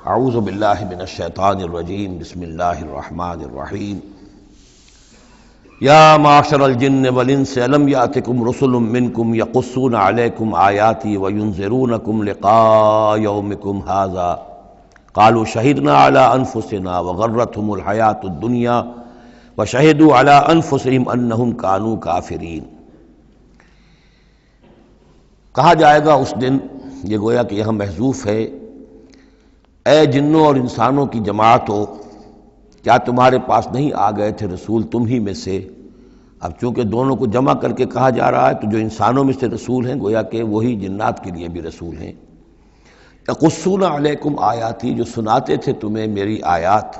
اعوذ باللہ من الشیطان الرجیم بسم اللہ الرحمن الرحیم یا معشر الجن والانس الم یاتکم رسل منکم یقصون علیکم آیاتی وینذرونکم لقاء یومکم ھذا قالوا شہدنا علی انفسنا وغرتهم الحیاۃ الدنیا وشہدوا علی انفسہم انہم کانوا کافرین۔ کہا جائے گا اس دن، یہ گویا کہ یہاں محذوف ہے، اے جنوں اور انسانوں کی جماعتوں، کیا تمہارے پاس نہیں آ گئے تھے رسول تم ہی میں سے؟ اب چونکہ دونوں کو جمع کر کے کہا جا رہا ہے تو جو انسانوں میں سے رسول ہیں گویا کہ وہی جنات کے لیے بھی رسول ہیں۔ یقصون علیکم آیاتی، جو سناتے تھے تمہیں میری آیات،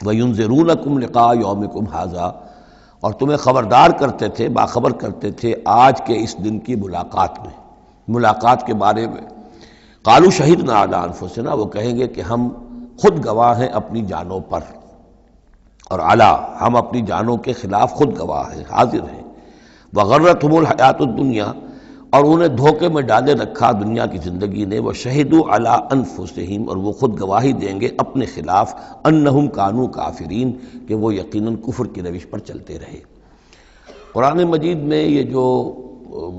وینذرونکم لقاء یومکم ھذا، اور تمہیں خبردار کرتے تھے، باخبر کرتے تھے آج کے اس دن کی ملاقات کے بارے میں۔ قالوا شہدنا علی انفسنا، وہ کہیں گے کہ ہم خود گواہ ہیں اپنی جانوں پر، اور علی، ہم اپنی جانوں کے خلاف خود گواہ ہیں، حاضر ہیں۔ وغرتهم الحیاۃ الدنیا، اور انہیں دھوکے میں ڈالے رکھا دنیا کی زندگی نے، وشہدوا علی انفسہم، اور وہ خود گواہی دیں گے اپنے خلاف، انہم کانوا کافرین، کہ وہ یقیناً کفر کی روش پر چلتے رہے۔ قرآن مجید میں یہ جو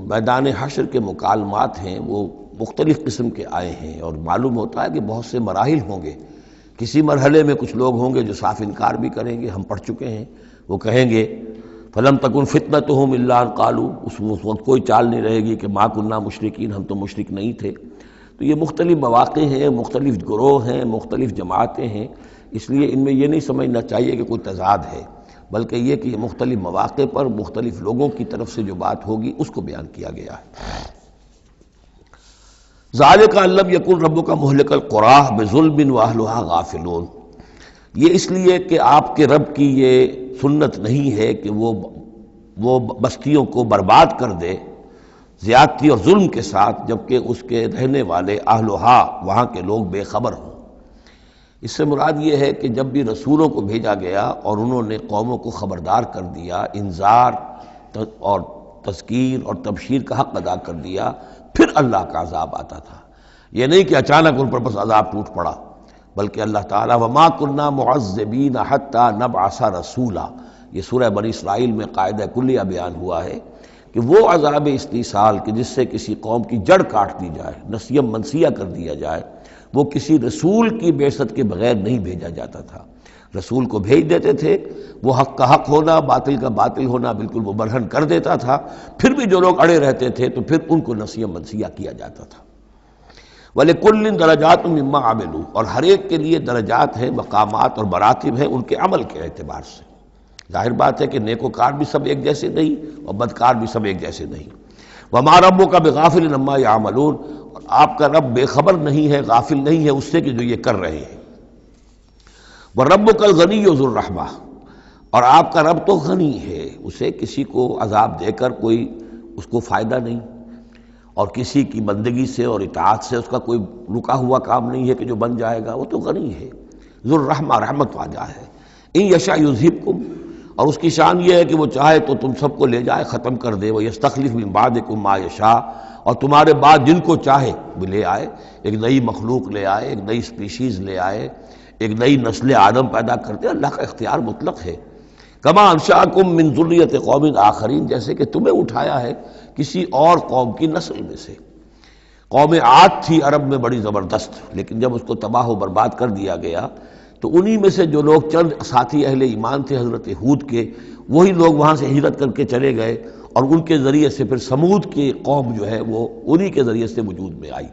میدان حشر کے مکالمات ہیں وہ مختلف قسم کے آئے ہیں، اور معلوم ہوتا ہے کہ بہت سے مراحل ہوں گے۔ کسی مرحلے میں کچھ لوگ ہوں گے جو صاف انکار بھی کریں گے، ہم پڑھ چکے ہیں، وہ کہیں گے فَلَمْ تَكُنْ فِتْنَتُهُمْ إِلَّا أَنْ قَالُوا، اس وقت کوئی چال نہیں رہے گی کہ مَا كُنَّا مُشْرِكِينَ، ہم تو مشرک نہیں تھے۔ تو یہ مختلف مواقع ہیں، مختلف گروہ ہیں، مختلف جماعتیں ہیں، اس لیے ان میں یہ نہیں سمجھنا چاہیے کہ کوئی تضاد ہے، بلکہ یہ کہ یہ مختلف مواقع پر مختلف لوگوں کی طرف سے جو بات ہوگی اس کو بیان کیا گیا ہے۔ ذالک ان لم یکن ربک مہلک القری بظلم واہلھا غافلون، یہ اس لیے کہ آپ کے رب کی یہ سنت نہیں ہے کہ وہ بستیوں کو برباد کر دے زیادتی اور ظلم کے ساتھ، جبکہ اس کے رہنے والے اہلھا، وہاں کے لوگ بے خبر ہوں۔ اس سے مراد یہ ہے کہ جب بھی رسولوں کو بھیجا گیا اور انہوں نے قوموں کو خبردار کر دیا، انذار اور تذکیر اور تبشیر کا حق ادا کر دیا، پھر اللہ کا عذاب آتا تھا۔ یہ نہیں کہ اچانک ان پر بس عذاب ٹوٹ پڑا، بلکہ اللہ تعالیٰ وَمَا كُنَّا مُعَذِّبِينَ حَتَّى نَبْعَثَ رَسُولًا، یہ سورہ بنی اسرائیل میں قاعدہ کلیہ بیان ہوا ہے کہ وہ عذاب استیصال کہ جس سے کسی قوم کی جڑ کاٹ دی جائے، نسیم منسیہ کر دیا جائے، وہ کسی رسول کی بعثت کے بغیر نہیں بھیجا جاتا تھا۔ رسول کو بھیج دیتے تھے، وہ حق کا حق ہونا، باطل کا باطل ہونا بالکل وہ برہن کر دیتا تھا، پھر بھی جو لوگ اڑے رہتے تھے تو پھر ان کو نسیم منسیہ کیا جاتا تھا۔ وَلِكُلٍّ دَرَجَاتٌ مِّمَّا عَمِلُوا، اور ہر ایک کے لیے درجات ہیں، مقامات اور مراتب ہیں ان کے عمل کے اعتبار سے۔ ظاہر بات ہے کہ نیکوکار بھی سب ایک جیسے نہیں اور بدکار بھی سب ایک جیسے نہیں۔ وَمَا رَبُّكَ بِغَافِلٍ عَمَّا يَعْمَلُونَ، اور آپ کا رب بے خبر نہیں ہے، غافل نہیں ہے اس سے کہ جو یہ کر رہے ہیں۔ وَرَبُّكَ الْغَنِيُّ ذُو الرَّحْمَةِ، اور آپ کا رب تو غنی ہے، اسے کسی کو عذاب دے کر کوئی اس کو فائدہ نہیں، اور کسی کی بندگی سے اور اطاعت سے اس کا کوئی رکا ہوا کام نہیں ہے کہ جو بن جائے گا، وہ تو غنی ہے، ذو الرحمہ، رحمت واجہ ہے۔ ان یشاء یذھبکم، اور اس کی شان یہ ہے کہ وہ چاہے تو تم سب کو لے جائے، ختم کر دے، ویستخلف من بعدکم ما یشاء، اور تمہارے بعد جن کو چاہے وہ لے آئے، ایک نئی مخلوق لے آئے، ایک نئی سپیشیز لے آئے، ایک نئی نسل آدم پیدا کرتے۔ اللہ کا اختیار مطلق ہے۔ کما انشأکم من ذریۃ قوم آخرین، جیسے کہ تمہیں اٹھایا ہے کسی اور قوم کی نسل میں سے۔ قوم عاد تھی عرب میں بڑی زبردست، لیکن جب اس کو تباہ و برباد کر دیا گیا تو انہی میں سے جو لوگ چند ساتھی اہل ایمان تھے حضرت ہود کے، وہی لوگ وہاں سے ہجرت کر کے چلے گئے، اور ان کے ذریعے سے پھر سمود کی قوم جو ہے وہ انہی کے ذریعے سے وجود میں آئی۔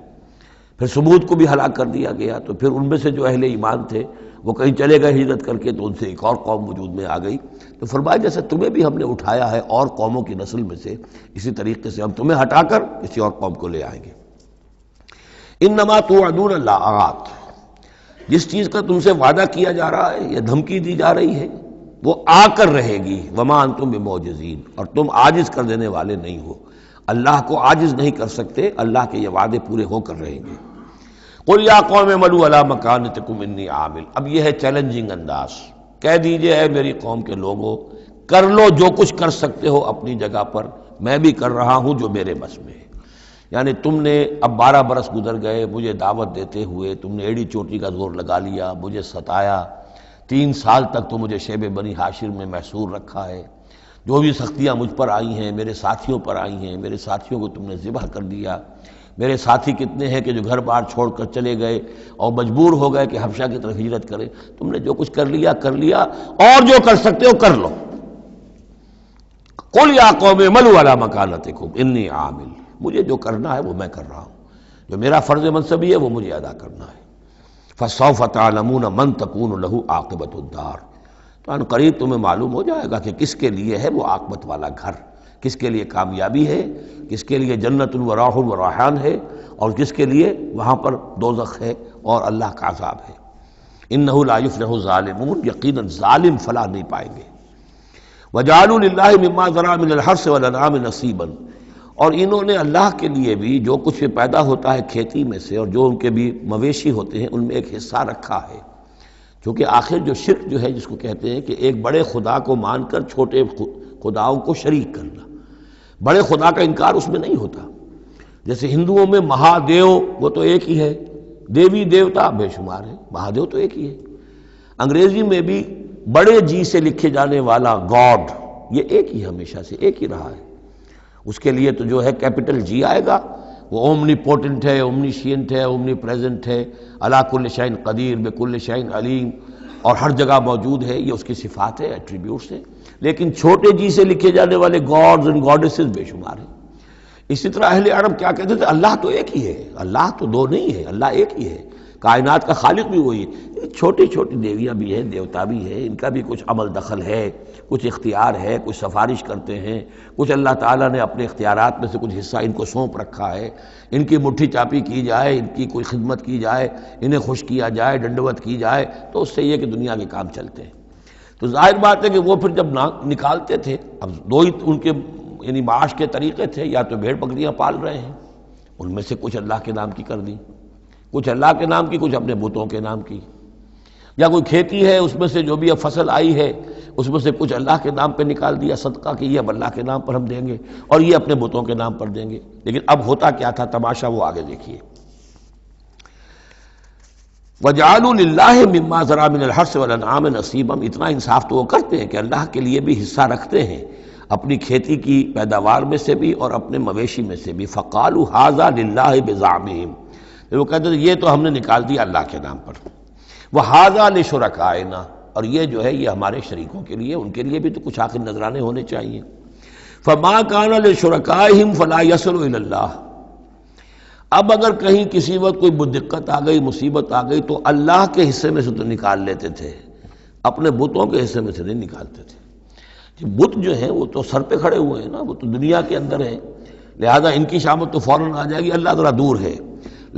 پھر سمود کو بھی ہلاک کر دیا گیا، تو پھر ان میں سے جو اہل ایمان تھے وہ کہیں چلے گئے ہجرت کر کے، تو ان سے ایک اور قوم وجود میں آ گئی۔ تو فرمایا جیسے تمہیں بھی ہم نے اٹھایا ہے اور قوموں کی نسل میں سے، اسی طریقے سے ہم تمہیں ہٹا کر کسی اور قوم کو لے آئیں گے۔ انما توعدون لآت، جس چیز کا تم سے وعدہ کیا جا رہا ہے یا دھمکی دی جا رہی ہے وہ آ کر رہے گی۔ وما انتم بمعجزین، اور تم عاجز کر دینے والے نہیں ہو، اللہ کو عاجز نہیں کر سکتے، اللہ کے یہ وعدے پورے ہو کر رہیں گے۔ قل یا قوم اعملوا علی مکانتکم انی عامل، اب یہ ہے چیلنجنگ انداز، کہہ دیجئے اے میری قوم کے لوگوں، کر لو جو کچھ کر سکتے ہو اپنی جگہ پر، میں بھی کر رہا ہوں جو میرے بس میں ہے۔ یعنی تم نے اب 12 برس گزر گئے مجھے دعوت دیتے ہوئے، تم نے ایڑی چوٹی کا زور لگا لیا، مجھے ستایا، 3 سال تک تو مجھے شیب بنی ہاشم میں محصور رکھا ہے، جو بھی سختیاں مجھ پر آئی ہیں میرے ساتھیوں پر آئی ہیں، میرے ساتھیوں کو تم نے ذبح کر دیا، میرے ساتھی کتنے ہیں کہ جو گھر بار چھوڑ کر چلے گئے اور مجبور ہو گئے کہ حبشہ کی طرف ہجرت کریں، تم نے جو کچھ کر لیا اور جو کر سکتے ہو کر لو۔ قل یا قوم اعملوا علی مکانتکم انی عامل، مجھے جو کرنا ہے وہ میں کر رہا ہوں، جو میرا فرض منصبی ہے وہ مجھے ادا کرنا ہے۔ فسوف تعلمون من تکون له عاقبۃ الدار، تو ان قریب تمہیں معلوم ہو جائے گا کہ کس کے لیے ہے وہ عاقبت والا گھر، کس کے لیے کامیابی ہے، کس کے لیے جنت و راح و ریحان ہے، اور کس کے لیے وہاں پر دوزخ ہے اور اللہ کا عذاب ہے۔ انہ لا یفلح الظالمون، یقیناً ظالم فلاح نہیں پائیں گے۔ وجعلوا للہ مما ذرا من الحرث والانعام نصیبا، اور انہوں نے اللہ کے لیے بھی جو کچھ بھی پیدا ہوتا ہے کھیتی میں سے اور جو ان کے بھی مویشی ہوتے ہیں ان میں ایک حصہ رکھا ہے، کیونکہ آخر جو شرک جو ہے جس کو کہتے ہیں کہ ایک بڑے خدا کو مان کر چھوٹے خداؤں کو شریک کرنا، بڑے خدا کا انکار اس میں نہیں ہوتا۔ جیسے ہندوؤں میں مہادیو وہ تو ایک ہی ہے، دیوی دیوتا بے شمار ہے، مہادیو تو ایک ہی ہے۔ انگریزی میں بھی بڑے جی سے لکھے جانے والا گاڈ یہ ایک ہی ہمیشہ سے ایک ہی رہا ہے، اس کے لیے تو جو ہے کیپٹل جی آئے گا، وہ اومنی پوٹنٹ ہے، اومنیشینٹ ہے، اومنی پریزنٹ ہے، علی کل شیء قدیر بکل شیء علیم، اور ہر جگہ موجود ہے، یہ اس کی صفات ہے، ایٹریبیوٹس ہیں۔ لیکن چھوٹے جی سے لکھے جانے والے گاڈز اینڈ گاڈیسز بے شمار ہیں۔ اسی طرح اہل عرب کیا کہتے تھے؟ اللہ تو ایک ہی ہے، اللہ تو دو نہیں ہے، اللہ ایک ہی ہے، کائنات کا خالق بھی وہی ہے۔ چھوٹی چھوٹی دیویاں بھی ہیں، دیوتا بھی ہیں، ان کا بھی کچھ عمل دخل ہے، کچھ اختیار ہے، کچھ سفارش کرتے ہیں، کچھ اللہ تعالیٰ نے اپنے اختیارات میں سے کچھ حصہ ان کو سونپ رکھا ہے، ان کی مٹھی چاپی کی جائے، ان کی کوئی خدمت کی جائے، انہیں خوش کیا جائے، ڈنڈوت کی جائے، تو اس سے یہ کہ دنیا کے کام چلتے ہیں۔ تو ظاہر بات ہے کہ وہ پھر جب نکالتے تھے، اب دو ہی ان کے یعنی معاش کے طریقے تھے، یا تو بھیڑ بکریاں پال رہے ہیں، ان میں سے کچھ اللہ کے نام کی کر دی، کچھ اللہ کے نام کی، کچھ اپنے بتوں کے نام کی، یا کوئی کھیتی ہے اس میں سے جو بھی اب فصل آئی ہے اس میں سے کچھ اللہ کے نام پہ نکال دیا صدقہ کہ یہ اب اللہ کے نام پر ہم دیں گے اور یہ اپنے بتوں کے نام پر دیں گے۔ لیکن اب ہوتا کیا تھا تماشا وہ آگے دیکھیے۔ وَجَعَلُوا لِلَّهِ مِمَّا ذَرَا مِنَ الْحَرْثِ وَالْأَنْعَامِ نَصِيبًا، اتنا انصاف تو وہ کرتے ہیں کہ اللہ کے لیے بھی حصہ رکھتے ہیں اپنی کھیتی کی پیداوار میں سے بھی اور اپنے مویشی میں سے بھی۔ فَقَالُوا هَذَا لِلَّهِ بِزَعْمِهِمْ، وہ کہتے ہیں یہ تو ہم نے نکال دیا اللہ کے نام پر، وَهَذَا لِشُرَكَائِنَا، اور یہ جو ہے یہ ہمارے شریکوں کے لیے، ان کے لیے بھی تو کچھ آخر نذرانے ہونے چاہیے۔ فَمَا كَانَ لِشُرَكَائِهِمْ فَلَا يَصِلُ إِلَى اللَّهِ، اب اگر کہیں کسی وقت کوئی دقت آ گئی، مصیبت آ گئی، تو اللہ کے حصے میں سے تو نکال لیتے تھے، اپنے بتوں کے حصے میں سے نہیں نکالتے تھے۔ بت جو ہیں وہ تو سر پہ کھڑے ہوئے ہیں نا، وہ تو دنیا کے اندر ہیں، لہذا ان کی شامت تو فوراً آ جائے گی، اللہ ذرا دور ہے،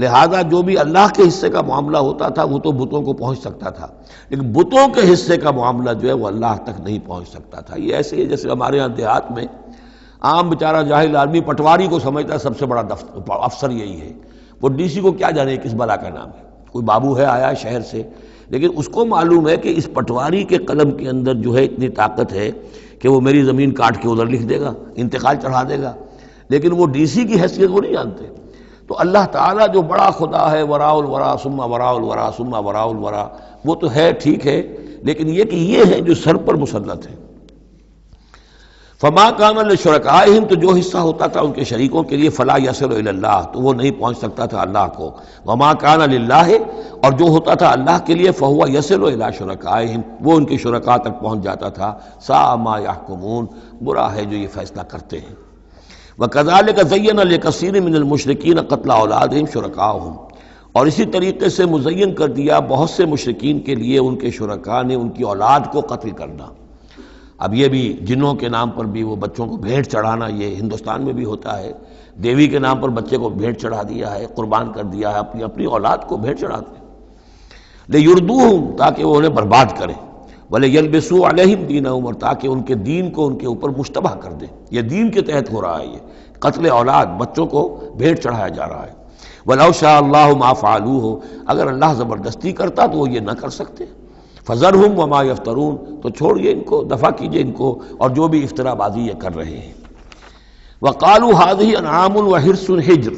لہذا جو بھی اللہ کے حصے کا معاملہ ہوتا تھا وہ تو بتوں کو پہنچ سکتا تھا، لیکن بتوں کے حصے کا معاملہ جو ہے وہ اللہ تک نہیں پہنچ سکتا تھا۔ یہ ایسے ہی جیسے ہمارے ہاں دیہات میں عام بیچارہ جاہل آدمی پٹواری کو سمجھتا ہے سب سے بڑا افسر یہی ہے، وہ ڈی سی کو کیا جانے کس بلا کا نام ہے، کوئی بابو ہے آیا شہر سے، لیکن اس کو معلوم ہے کہ اس پٹواری کے قلم کے اندر جو ہے اتنی طاقت ہے کہ وہ میری زمین کاٹ کے ادھر لکھ دے گا، انتقال چڑھا دے گا، لیکن وہ ڈی سی کی حیثیت وہ نہیں جانتے۔ تو اللہ تعالیٰ جو بڑا خدا ہے، وراء الورا ثم وراء الورا ثم وراء الورا، وہ تو ہے ٹھیک ہے، لیکن یہ کہ یہ ہے جو سر پر مسلط ہے۔ فما کان لشرکائہم، تو جو حصہ ہوتا تھا ان کے شریکوں کے لیے، فلا یصل الی اللہ، تو وہ نہیں پہنچ سکتا تھا اللہ کو۔ وما کان للہ، اور جو ہوتا تھا اللہ کے لیے، فہو یصل الی شرکائہم، وہ ان کے شرکاء تک پہنچ جاتا تھا۔ ساء ما یحکمون، برا ہے جو یہ فیصلہ کرتے ہیں۔ وَكَذَلِكَ زَيَّنَ لِكَثِيرٍ مِّنَ الْمُشْرِكِينَ قَتْلَ أَوْلَادِهِمْ شُرَكَاؤُهُمْ، اور اسی طریقے سے مزین کر دیا بہت سے مشرکین کے لیے ان کے شرکاء نے ان کی اولاد کو قتل کرنا۔ اب یہ بھی جنوں کے نام پر بھی وہ بچوں کو بھیٹ چڑھانا، یہ ہندوستان میں بھی ہوتا ہے، دیوی کے نام پر بچے کو بھیٹ چڑھا دیا ہے، قربان کر دیا ہے، اپنی اولاد کو بھیٹ چڑھاتے ہیں، لِيُرْدُوهُمْ، تاکہ وہ انہیں برباد کریں، وَلِيَلْبِسُوا عَلَيْهِمْ دِينَهُمْ، اور تاکہ ان کے دین کو ان کے اوپر مشتبہ کر دیں۔ یہ دین کے تحت ہو رہا ہے، یہ قتل اولاد، بچوں کو بھیٹ چڑھایا جا رہا ہے۔ وَلَوْ شَاءَ اللَّهُ مَا فَعَلُوهُ، اگر اللہ زبردستی کرتا تو وہ یہ نہ کر سکتے۔ فَذَرْهُمْ وَمَا يَفْتَرُونَ، تو چھوڑیے ان کو، دفع کیجئے ان کو اور جو بھی افترا بازی یہ کر رہے ہیں۔ وقالوا هذه انعام وحرث حجر،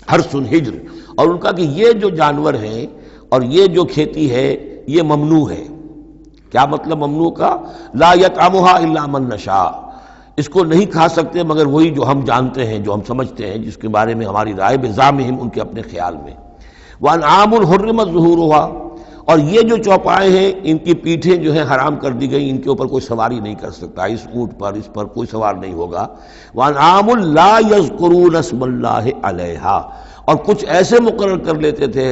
حرث حجر، اور ان کا کہ یہ جو جانور ہیں اور یہ جو کھیتی ہے یہ ممنوع ہے۔ کیا مطلب ممنوع کا؟ لا یطعمها الا من نشاء، اس کو نہیں کھا سکتے مگر وہی جو ہم جانتے ہیں، جو ہم سمجھتے ہیں، جس کے بارے میں ہماری رائے بزعمہم، ان کے اپنے خیال میں۔ وانعام حرمت ظہورها، اور یہ جو چوپائے ہیں ان کی پیٹھیں جو ہیں حرام کر دی گئی، ان کے اوپر کوئی سواری نہیں کر سکتا، اس اونٹ پر، اس پر کوئی سوار نہیں ہوگا۔ وانعام لا یذکرون اسم اللہ علیہا، اور کچھ ایسے مقرر کر لیتے تھے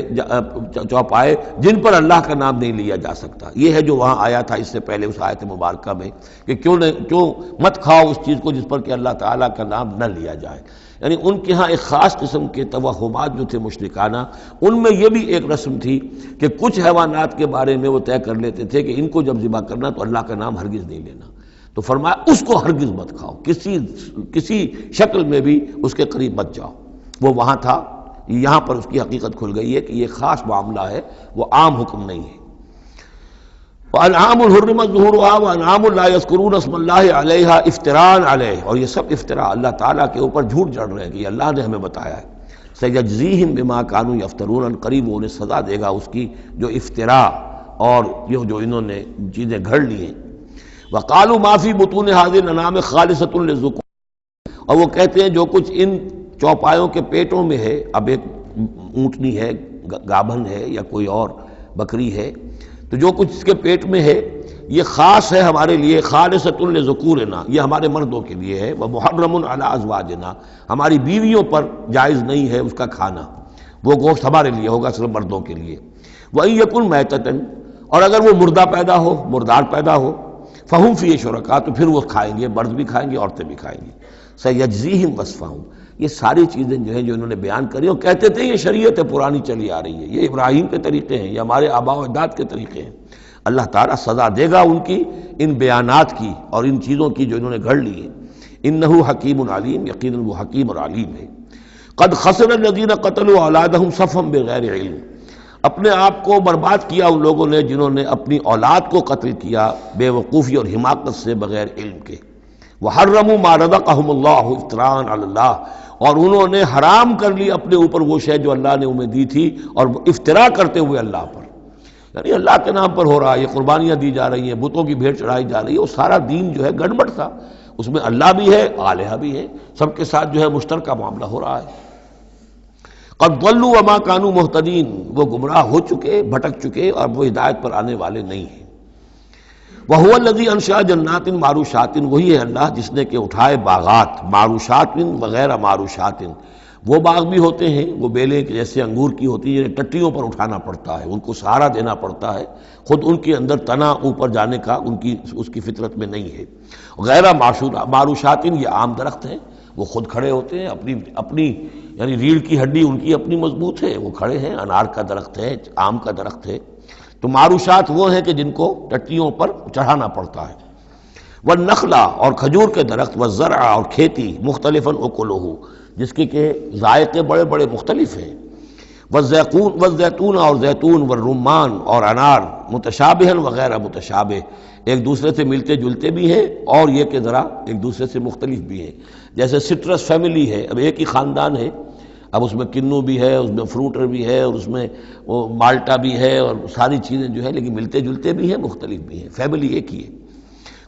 چوپائے جن پر اللہ کا نام نہیں لیا جا سکتا۔ یہ ہے جو وہاں آیا تھا اس سے پہلے اس آیت مبارکہ میں کہ کیوں مت کھاؤ اس چیز کو جس پر کہ اللہ تعالیٰ کا نام نہ لیا جائے۔ یعنی ان کے ہاں ایک خاص قسم کے توہمات جو تھے مشرکانہ، ان میں یہ بھی ایک رسم تھی کہ کچھ حیوانات کے بارے میں وہ طے کر لیتے تھے کہ ان کو جب ذبح کرنا تو اللہ کا نام ہرگز نہیں لینا، تو فرمایا اس کو ہرگز مت کھاؤ، کسی شکل میں بھی اس کے قریب مت جاؤ۔ وہ وہاں تھا، یہاں پر اس کی حقیقت کھل گئی ہے کہ یہ خاص معاملہ ہے، وہ عام حکم نہیں ہے۔ وانعام حرمت ظہورها وانعام لا یذکرون اسم اللہ علیہا افتراء علیہ، اور یہ سب افتراء اللہ تعالیٰ کے اوپر جھوٹ جڑ رہے ہیں کہ یہ اللہ نے ہمیں بتایا ہے۔ سیجزیہم بما کانوا یفترون، قریب وہ انہیں سزا دے گا اس کی جو افتراء اور یہ جو انہوں نے چیزیں گھڑ لی ہیں۔ وقالوا ما فی بطون هذه الانعام خالصۃ للذکور، اور وہ کہتے ہیں جو کچھ ان چوپایوں کے پیٹوں میں ہے، اب ایک اونٹنی ہے، گابھن ہے یا کوئی اور بکری ہے، تو جو کچھ اس کے پیٹ میں ہے یہ خاص ہے ہمارے لیے، خالصۃ لذکورنا، یہ ہمارے مردوں کے لیے ہے، ومحرم علی ازواجنا، ہماری بیویوں پر جائز نہیں ہے اس کا کھانا، وہ گوشت ہمارے لیے ہوگا صرف مردوں کے لیے۔ وَإِن يَكُن مَيْتَةً، اور اگر وہ مردہ پیدا ہو، مردار پیدا ہو، فَهُمْ فِيهِ شُرَكَاء، تو پھر وہ کھائیں گے، مرد بھی کھائیں گے، عورتیں بھی کھائیں گے۔ سَيَجْزِيهِمْ وَصْفَهُمْ، یہ ساری چیزیں جو ہیں جو انہوں نے بیان کری، اور کہتے تھے یہ شریعت پرانی چلی آ رہی ہے، یہ ابراہیم کے طریقے ہیں، یہ ہمارے آباء و اجداد کے طریقے ہیں۔ اللہ تعالیٰ سزا دے گا ان کی ان بیانات کی اور ان چیزوں کی جو انہوں نے گھڑ لی ہیں۔ انہ حکیم علیم، یقیناً وہ حکیم اور علیم ہے۔ قد خسر الذین قتلوا اولادہم صفحا بغیر علم، اپنے آپ کو برباد کیا ان لوگوں نے جنہوں نے اپنی اولاد کو قتل کیا بے وقوفی اور حماقت سے، بغیر علم کے۔ وحرموا ما رزقہم اللہ افتراء علی اللہ، اور انہوں نے حرام کر لی اپنے اوپر وہ شے جو اللہ نے انہیں دی تھی، اور افطرا کرتے ہوئے اللہ پر، یعنی اللہ کے نام پر ہو رہا ہے، یہ قربانیاں دی جا رہی ہیں، بتوں کی بھیڑ چڑھائی جا رہی ہے، وہ سارا دین جو ہے گڑبڑ تھا، اس میں اللہ بھی ہے، آلہہ بھی ہے، سب کے ساتھ جو ہے مشترکہ معاملہ ہو رہا ہے۔ قد ضلوا وما كانوا مهتدين، وہ گمراہ ہو چکے، بھٹک چکے، اور وہ ہدایت پر آنے والے نہیں ہیں۔ وهو الذي انشأ جنات معروشات، وہی ہے اللہ جس نے کہ اٹھائے باغات، معروشات وغیرہ معروشات، وہ باغ بھی ہوتے ہیں، وہ بیلیں جیسے انگور کی ہوتی ہیں، ٹٹیوں پر اٹھانا پڑتا ہے، ان کو سہارا دینا پڑتا ہے، خود ان کے اندر تنا اوپر جانے کا اس کی فطرت میں نہیں ہے۔ غیر معروشات، یہ عام درخت ہیں، وہ خود کھڑے ہوتے ہیں، اپنی یعنی ریڑھ کی ہڈی ان کی اپنی مضبوط ہے، وہ کھڑے ہیں، انار کا درخت ہے، آم کا درخت ہے۔ تو معروشات وہ ہیں کہ جن کو ٹٹیوں پر چڑھانا پڑتا ہے۔ والنخلا، اور کھجور کے درخت، والزرع، اور کھیتی، مختلفاً اکلہ، جس کے کہ ذائقے بڑے بڑے مختلف ہیں۔ والزیتون، اور زیتون، والرمان، اور انار، متشابہاً وغیر متشابہ، ایک دوسرے سے ملتے جلتے بھی ہیں اور یہ کہ ذرا ایک دوسرے سے مختلف بھی ہیں۔ جیسے سٹرس فیملی ہے، اب ایک ہی خاندان ہے، اب اس میں کنو بھی ہے، اس میں فروٹر بھی ہے، اور اس میں وہ مالٹا بھی ہے، اور ساری چیزیں جو ہے لیکن ملتے جلتے بھی ہیں، مختلف بھی ہیں، فیملی ایک ہی ہے۔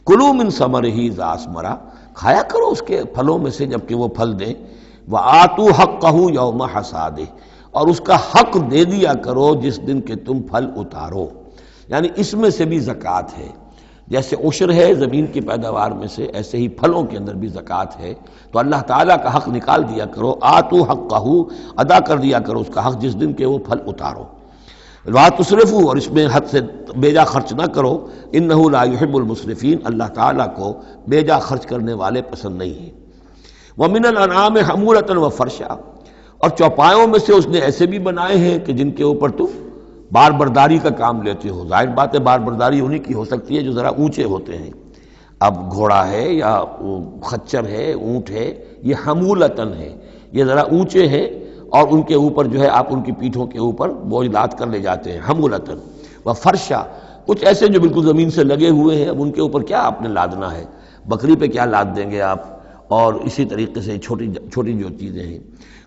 کلوا من ثمرہ اذا اثمر، کھایا کرو اس کے پھلوں میں سے جب کہ وہ پھل دیں۔ وآتوا حقہ یوم حصادہ، اور اس کا حق دے دیا کرو جس دن کہ تم پھل اتارو، یعنی اس میں سے بھی زکوٰۃ ہے۔ جیسے عشر ہے زمین کی پیداوار میں سے، ایسے ہی پھلوں کے اندر بھی زکوٰۃ ہے، تو اللہ تعالیٰ کا حق نکال دیا کرو، آتوا حقہ، ادا کر دیا کرو اس کا حق جس دن کہ وہ پھل اتارو۔ لا تسرفوا، اور اس میں حد سے بیجا خرچ نہ کرو، انہ لا یحب المسرفین، اللہ تعالیٰ کو بیجا خرچ کرنے والے پسند نہیں ہیں۔ ومن الانعام حمولۃ وفرشا، اور چوپایوں میں سے اس نے ایسے بھی بنائے ہیں کہ جن کے اوپر تم بار برداری کا کام لیتے ہو۔ ظاہر بات ہے بار برداری انہی کی ہو سکتی ہے جو ذرا اونچے ہوتے ہیں، اب گھوڑا ہے یا خچر ہے، اونٹ ہے، یہ حمولتن ہے، یہ ذرا اونچے ہیں اور ان کے اوپر جو ہے آپ ان کی پیٹھوں کے اوپر بوجھ لاد کر لے جاتے ہیں، حمولتن وفرشا، کچھ ایسے جو بالکل زمین سے لگے ہوئے ہیں، اب ان کے اوپر کیا آپ نے لادنا ہے، بکری پہ کیا لاد دیں گے آپ، اور اسی طریقے سے چھوٹی چھوٹی جو چیزیں ہیں.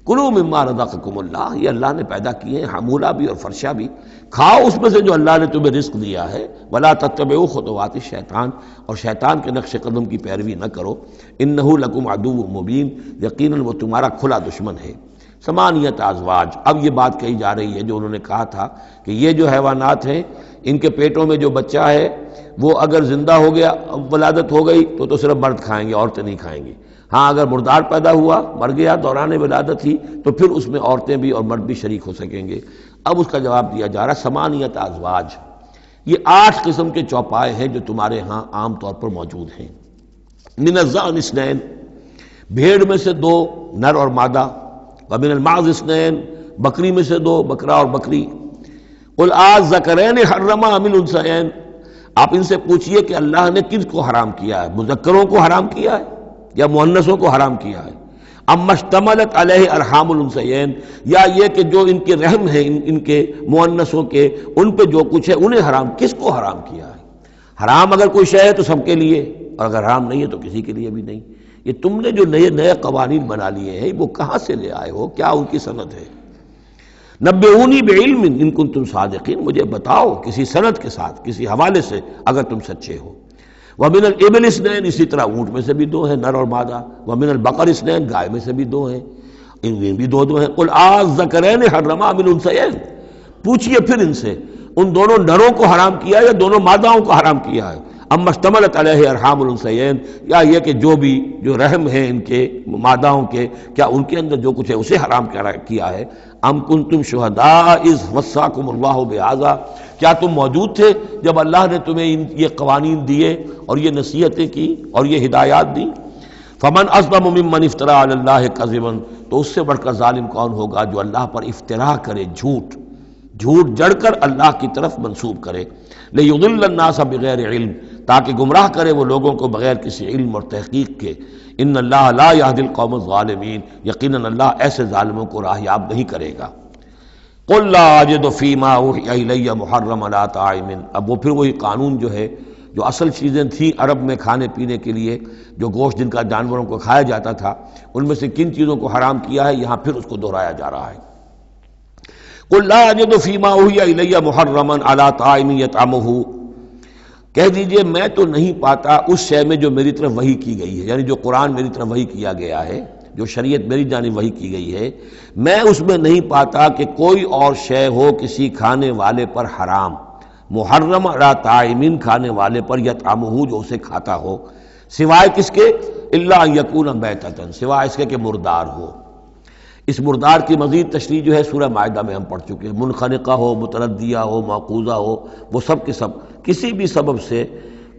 کلوا مما رزقکم اللہ، یہ اللہ نے پیدا کیے ہیں، حمولہ بھی اور فرشہ بھی، کھاؤ اس میں سے جو اللہ نے تمہیں رزق دیا ہے. ولا تتبعوا خطوات الشیطان، اور شیطان کے نقش قدم کی پیروی نہ کرو. انہ لکم عدو مبین، یقیناً وہ تمہارا کھلا دشمن ہے. ثمانیۃ ازواج، اب یہ بات کہی جا رہی ہے جو انہوں نے کہا تھا کہ یہ جو حیوانات ہیں ان کے پیٹوں میں جو بچہ ہے وہ اگر زندہ ہو گیا، ولادت ہو گئی تو صرف مرد کھائیں گے، عورتیں نہیں کھائیں گی. ہاں اگر مردار پیدا ہوا، مر گیا دوران ولادت ہی، تو پھر اس میں عورتیں بھی اور مرد بھی شریک ہو سکیں گے. اب اس کا جواب دیا جا رہا ہے ثمانیۃ ازواج، یہ 8 قسم کے چوپائے ہیں جو تمہارے ہاں عام طور پر موجود ہیں. من الضأن اثنین، بھیڑ میں سے 2 نر اور مادہ. ومن المعز اثنین، بکری میں سے 2 بکرا اور بکری. قل الذکرین حرم ام الانثیین، آپ ان سے پوچھئے کہ اللہ نے کس کو حرام کیا ہے، مذکروں کو حرام کیا ہے یا مؤنثوں کو حرام کیا ہے. اما اشتملت علیہ ارحام الانثیین، یا یہ کہ جو ان کے رحم ہیں ان کے مؤنثوں کے، ان پہ جو کچھ ہے انہیں حرام، کس کو حرام کیا ہے. حرام اگر کوئی شے ہے تو سب کے لیے، اور اگر حرام نہیں ہے تو کسی کے لیے بھی نہیں. یہ تم نے جو نئے قوانین بنا لیے ہیں وہ کہاں سے لے آئے ہو، کیا ان کی سند ہے. نبئونی بعلم ان کنتم صادقین، مجھے بتاؤ کسی سند کے ساتھ، کسی حوالے سے اگر تم سچے ہو. ومن الابل اثنین، اسی طرح اونٹ میں سے بھی 2 ہیں نر اور مادہ. ومن البقر اثنین، گائے میں سے بھی 2 ہیں، ان میں بھی 2 ہیں. قل الذکرین حرم ام الانثیین، پوچھئے پھر ان سے ان دونوں نروں کو حرام کیا یا دونوں ماداؤں کو حرام کیا ہے. اما اشتملت علیہ ارحام الانثیین، یا یہ کہ جو رحم ہیں ان کے ماداؤں کے، کیا ان کے اندر جو کچھ ہے اسے حرام کیا ہے. ام کنتم شہداء اذ وصاکم اللہ بہذا، کیا تم موجود تھے جب اللہ نے تمہیں یہ قوانین دیے اور یہ نصیحتیں کی اور یہ ہدایات دی. فمن اظلم ممن افترى علی اللہ کذبا، تو اس سے بڑھ کر ظالم کون ہوگا جو اللہ پر افترا کرے، جھوٹ جڑ کر اللہ کی طرف منسوب کرے. لیضل الناس بغیر علم، تاکہ گمراہ کرے وہ لوگوں کو بغیر کسی علم اور تحقیق کے. ان اللہ لا یہدی القوم الظالمین، یقیناً اللہ ایسے ظالموں کو راہیاب نہیں کرے گا. قل لا اجد فیما اوحی الی محرما علی طاعم، اب وہ پھر وہی قانون جو ہے، جو اصل چیزیں تھیں عرب میں کھانے پینے کے لیے، جو گوشت جن کا جانوروں کو کھایا جاتا تھا، ان میں سے کن چیزوں کو حرام کیا ہے، یہاں پھر اس کو دہرایا جا رہا ہے. قل لا اجد فیما اوحی الی محرما علی طاعم یطعمہ، کہہ دیجئے میں تو نہیں پاتا اس شے میں جو میری طرف وحی کی گئی ہے، یعنی جو قرآن میری طرف وحی کیا گیا ہے، جو شریعت میری جانب وحی کی گئی ہے، میں اس میں نہیں پاتا کہ کوئی اور شے ہو کسی کھانے والے پر حرام، محرم علی طاعم، کھانے والے پر، یطعمہ جو اسے کھاتا ہو، سوائے کس کے، الا ان یکون میتۃ، سوائے اس کے کہ مردار ہو. اس مردار کی مزید تشریح جو ہے سورہ مائدہ میں ہم پڑھ چکے ہیں. منخنقہ ہو، متردیہ ہو، موقوذہ ہو، وہ سب کے سب کسی بھی سبب سے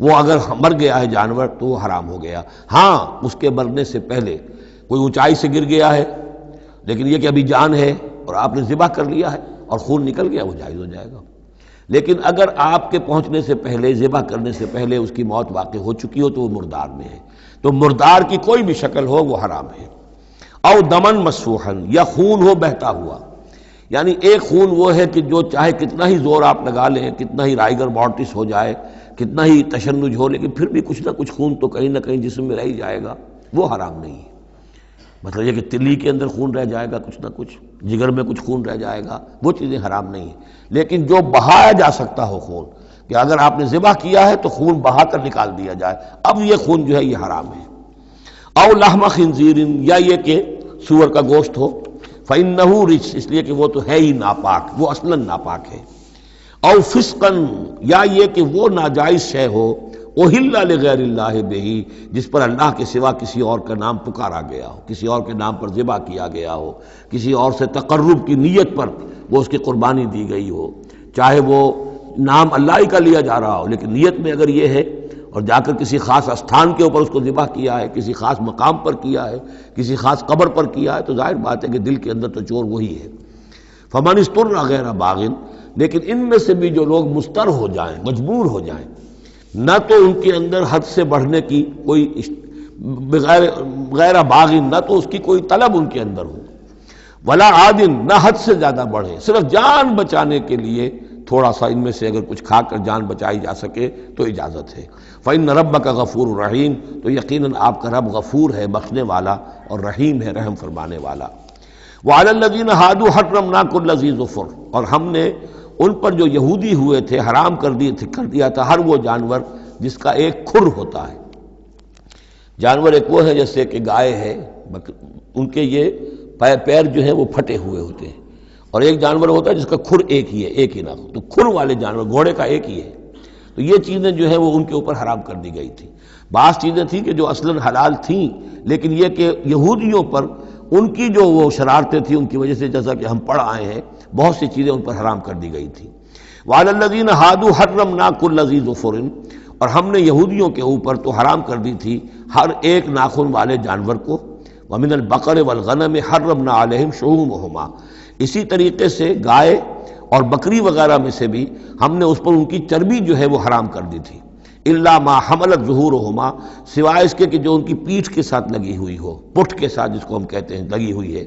وہ اگر مر گیا ہے جانور تو وہ حرام ہو گیا. ہاں اس کے مرنے سے پہلے کوئی اونچائی سے گر گیا ہے لیکن یہ کہ ابھی جان ہے اور آپ نے ذبح کر لیا ہے اور خون نکل گیا، وہ جائز ہو جائے گا. لیکن اگر آپ کے پہنچنے سے پہلے، ذبح کرنے سے پہلے اس کی موت واقع ہو چکی ہو تو وہ مردار میں ہے. تو مردار کی کوئی بھی شکل ہو وہ حرام ہے. او دمن مسفوحا، یا خون ہو بہتا ہوا، یعنی ایک خون وہ ہے کہ جو چاہے کتنا ہی زور آپ لگا لیں، کتنا ہی رائگر مارٹس ہو جائے، کتنا ہی تشنج ہو، لیکن پھر بھی کچھ نہ کچھ خون تو کہیں نہ کہیں جسم میں رہ ہی جائے گا، وہ حرام نہیں ہے. مطلب یہ کہ تلی کے اندر خون رہ جائے گا، کچھ نہ کچھ جگر میں کچھ خون رہ جائے گا، وہ چیزیں حرام نہیں ہیں. لیکن جو بہایا جا سکتا ہو خون، کہ اگر آپ نے ذبح کیا ہے تو خون بہا کر نکال دیا جائے، اب یہ خون جو ہے یہ حرام ہے. او لحم خنزیر، یا یہ کہ سور کا گوشت ہو، فإنہ رجس، اس لیے کہ وہ تو ہے ہی ناپاک، وہ اصلاً ناپاک ہے. او فسقاً، یا یہ کہ وہ ناجائز شے ہو، احل لغیر اللہ بہ، جس پر اللہ کے سوا کسی اور کا نام پکارا گیا ہو، کسی اور کے نام پر ذبح کیا گیا ہو، کسی اور سے تقرب کی نیت پر وہ اس کی قربانی دی گئی ہو، چاہے وہ نام اللہ ہی کا لیا جا رہا ہو لیکن نیت میں اگر یہ ہے، اور جا کر کسی خاص استھان کے اوپر اس کو ذبح کیا ہے، کسی خاص مقام پر کیا ہے، کسی خاص قبر پر کیا ہے، تو ظاہر بات ہے کہ دل کے اندر تو چور وہی ہے. فمن اضطر غیر باغ، لیکن ان میں سے بھی جو لوگ مضطر ہو جائیں، مجبور ہو جائیں، نہ تو ان کے اندر حد سے بڑھنے کی کوئی غیر باغ، نہ تو اس کی کوئی طلب ان کے اندر ہو، ولا عاد، نہ حد سے زیادہ بڑھے، صرف جان بچانے کے لیے تھوڑا سا ان میں سے اگر کچھ کھا کر جان بچائی جا سکے تو اجازت ہے۔ فإن ربک غفور رحیم، تو یقیناً آپ کا رب غفور ہے، بخشنے والا، اور رحیم ہے، رحم فرمانے والا۔ وعلی الذین ہادوا حرمنا کل ذی ظفر، اور ہم نے ان پر جو یہودی ہوئے تھے حرام کر دیا تھا ہر وہ جانور جس کا ایک کھر ہوتا ہے۔ جانور ایک وہ ہے جیسے کہ گائے ہے، ان کے یہ پیر جو ہیں وہ پھٹے ہوئے ہوتے ہیں، اور ایک جانور ہوتا ہے جس کا کھر ایک ہی ہے، ایک ہی ناخن، تو کھر والے جانور گھوڑے کا ایک ہی ہے، تو یہ چیزیں جو ہیں وہ ان کے اوپر حرام کر دی گئی تھی۔ بعض چیزیں تھیں کہ جو اصلاً حلال تھیں، لیکن یہ کہ یہودیوں پر ان کی جو وہ شرارتیں تھیں ان کی وجہ سے، جیسا کہ ہم پڑھ آئے ہیں، بہت سی چیزیں ان پر حرام کر دی گئی تھیں۔ وعلی الذین ہادوا حرمنا کل ذی ظفر، اور ہم نے یہودیوں کے اوپر تو حرام کر دی تھی ہر ایک ناخن والے جانور کو۔ ومن البقر والغنم حرمنا علیہم شحومہما، اسی طریقے سے گائے اور بکری وغیرہ میں سے بھی ہم نے اس پر ان کی چربی جو ہے وہ حرام کر دی تھی۔ الا ما حملت ظہورہما، سوائے اس کے کہ جو ان کی پیٹھ کے ساتھ لگی ہوئی ہو، پٹھ کے ساتھ جس کو ہم کہتے ہیں لگی ہوئی ہے،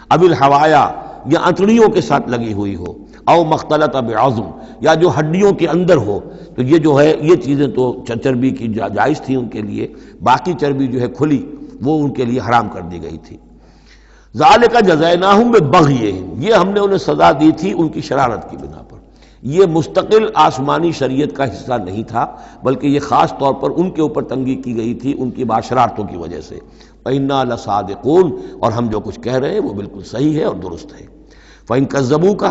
اب الحوایا، یا انتڑیوں کے ساتھ لگی ہوئی ہو، او مختلط بعظم، یا جو ہڈیوں کے اندر ہو، تو یہ جو ہے یہ چیزیں تو چربی کی جائز تھی ان کے لیے، باقی چربی جو ہے کھلی وہ ان کے لیے حرام کر دی گئی تھی۔ ذالک جزیناہم ببغیہم، یہ ہم نے انہیں سزا دی تھی ان کی شرارت کی بنا پر۔ یہ مستقل آسمانی شریعت کا حصہ نہیں تھا، بلکہ یہ خاص طور پر ان کے اوپر تنگی کی گئی تھی ان کی باشرارتوں کی وجہ سے۔ وَإِنَّا لَصَادِقُونَ، اور ہم جو کچھ کہہ رہے ہیں وہ بالکل صحیح ہے اور درست ہے۔ فَإِن كَذَّبُوكَ،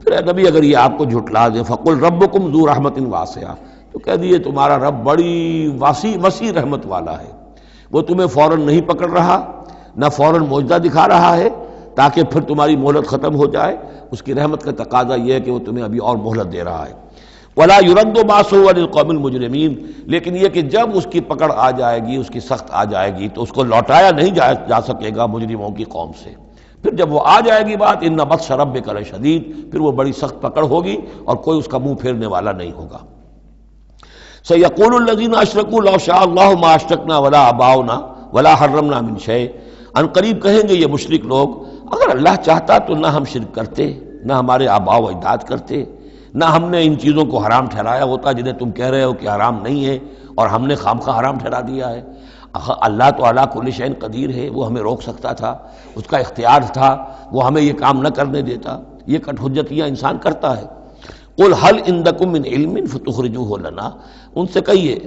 پھر اے نبی اگر یہ آپ کو جھٹلا دیں، فَقُلْ رَبُّكُمْ ذُو رَحْمَةٍ وَاسِعَةٍ، تو کہہ دیجیے تمہارا رب بڑی وسیع رحمت والا ہے، وہ تمہیں فوراً نہیں پکڑ رہا، نہ فوراً معجزہ دکھا رہا ہے تاکہ پھر تمہاری مہلت ختم ہو جائے، اس کی رحمت کا تقاضا یہ ہے کہ وہ تمہیں ابھی اور مہلت دے رہا ہے۔ وَلَا يُرَدُّ بَأْسُهُ عَنِ الْقَوْمِ الْمُجْرِمِينَ، لیکن یہ کہ جب اس کی پکڑ آ جائے گی، اس کی سخت آ جائے گی، تو اس کو لوٹایا نہیں جا سکے گا مجرموں کی قوم سے۔ پھر جب وہ آ جائے گی بات، إِنَّ بَطْشَ رَبِّكَ لَشَدِيدٌ، پھر وہ بڑی سخت پکڑ ہوگی اور کوئی اس کا منہ پھیرنے والا نہیں ہوگا۔ سَيَقُولُ الَّذِينَ أَشْرَكُوا لَوْ شَاءَ اللَّهُ مَا أَشْرَكْنَا وَلَا آبَاؤُنَا وَلَا حَرَّمْنَا مِنْ شَيْءٍ، ان قریب کہیں گے یہ مشرک لوگ، اگر اللہ چاہتا تو نہ ہم شرک کرتے، نہ ہمارے آباء و اجداد کرتے، نہ ہم نے ان چیزوں کو حرام ٹھہرایا ہوتا جنہیں تم کہہ رہے ہو کہ حرام نہیں ہے اور ہم نے خامخواہ حرام ٹھہرا دیا ہے۔ اللہ تو علی کل شیء قدیر ہے، وہ ہمیں روک سکتا تھا، اس کا اختیار تھا، وہ ہمیں یہ کام نہ کرنے دیتا۔ یہ کٹ حجتیاں انسان کرتا ہے۔ قل هل عندکم من علم فتخرجوه لنا، ان سے کہیے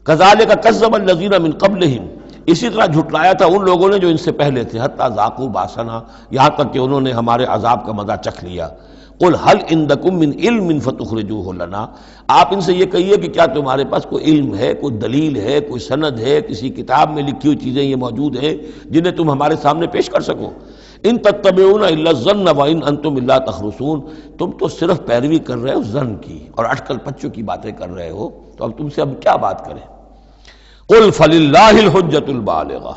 کذالک کذب الذین من قبلہم، اسی طرح جھٹلایا تھا ان لوگوں نے جو ان سے پہلے تھے، حتی ذاقوا باسنا، یہاں تک کہ انہوں نے ہمارے عذاب کا مزہ چکھ لیا۔ قل هل عندکم من علم فتخرجوه لنا، آپ ان سے یہ کہیے کہ کیا تمہارے پاس کوئی علم ہے، کوئی دلیل ہے، کوئی سند ہے، کسی کتاب میں لکھی ہوئی چیزیں یہ موجود ہیں جنہیں تم ہمارے سامنے پیش کر سکو۔ ان تتبعون الا الظن وان انتم الا تخرصون، تم تو صرف پیروی کر رہے ہو ظن کی اور اٹکل پچوں کی باتیں کر رہے ہو، تو اب تم سے اب کیا بات کریں۔ قل فللہ الحجۃ البالغہ،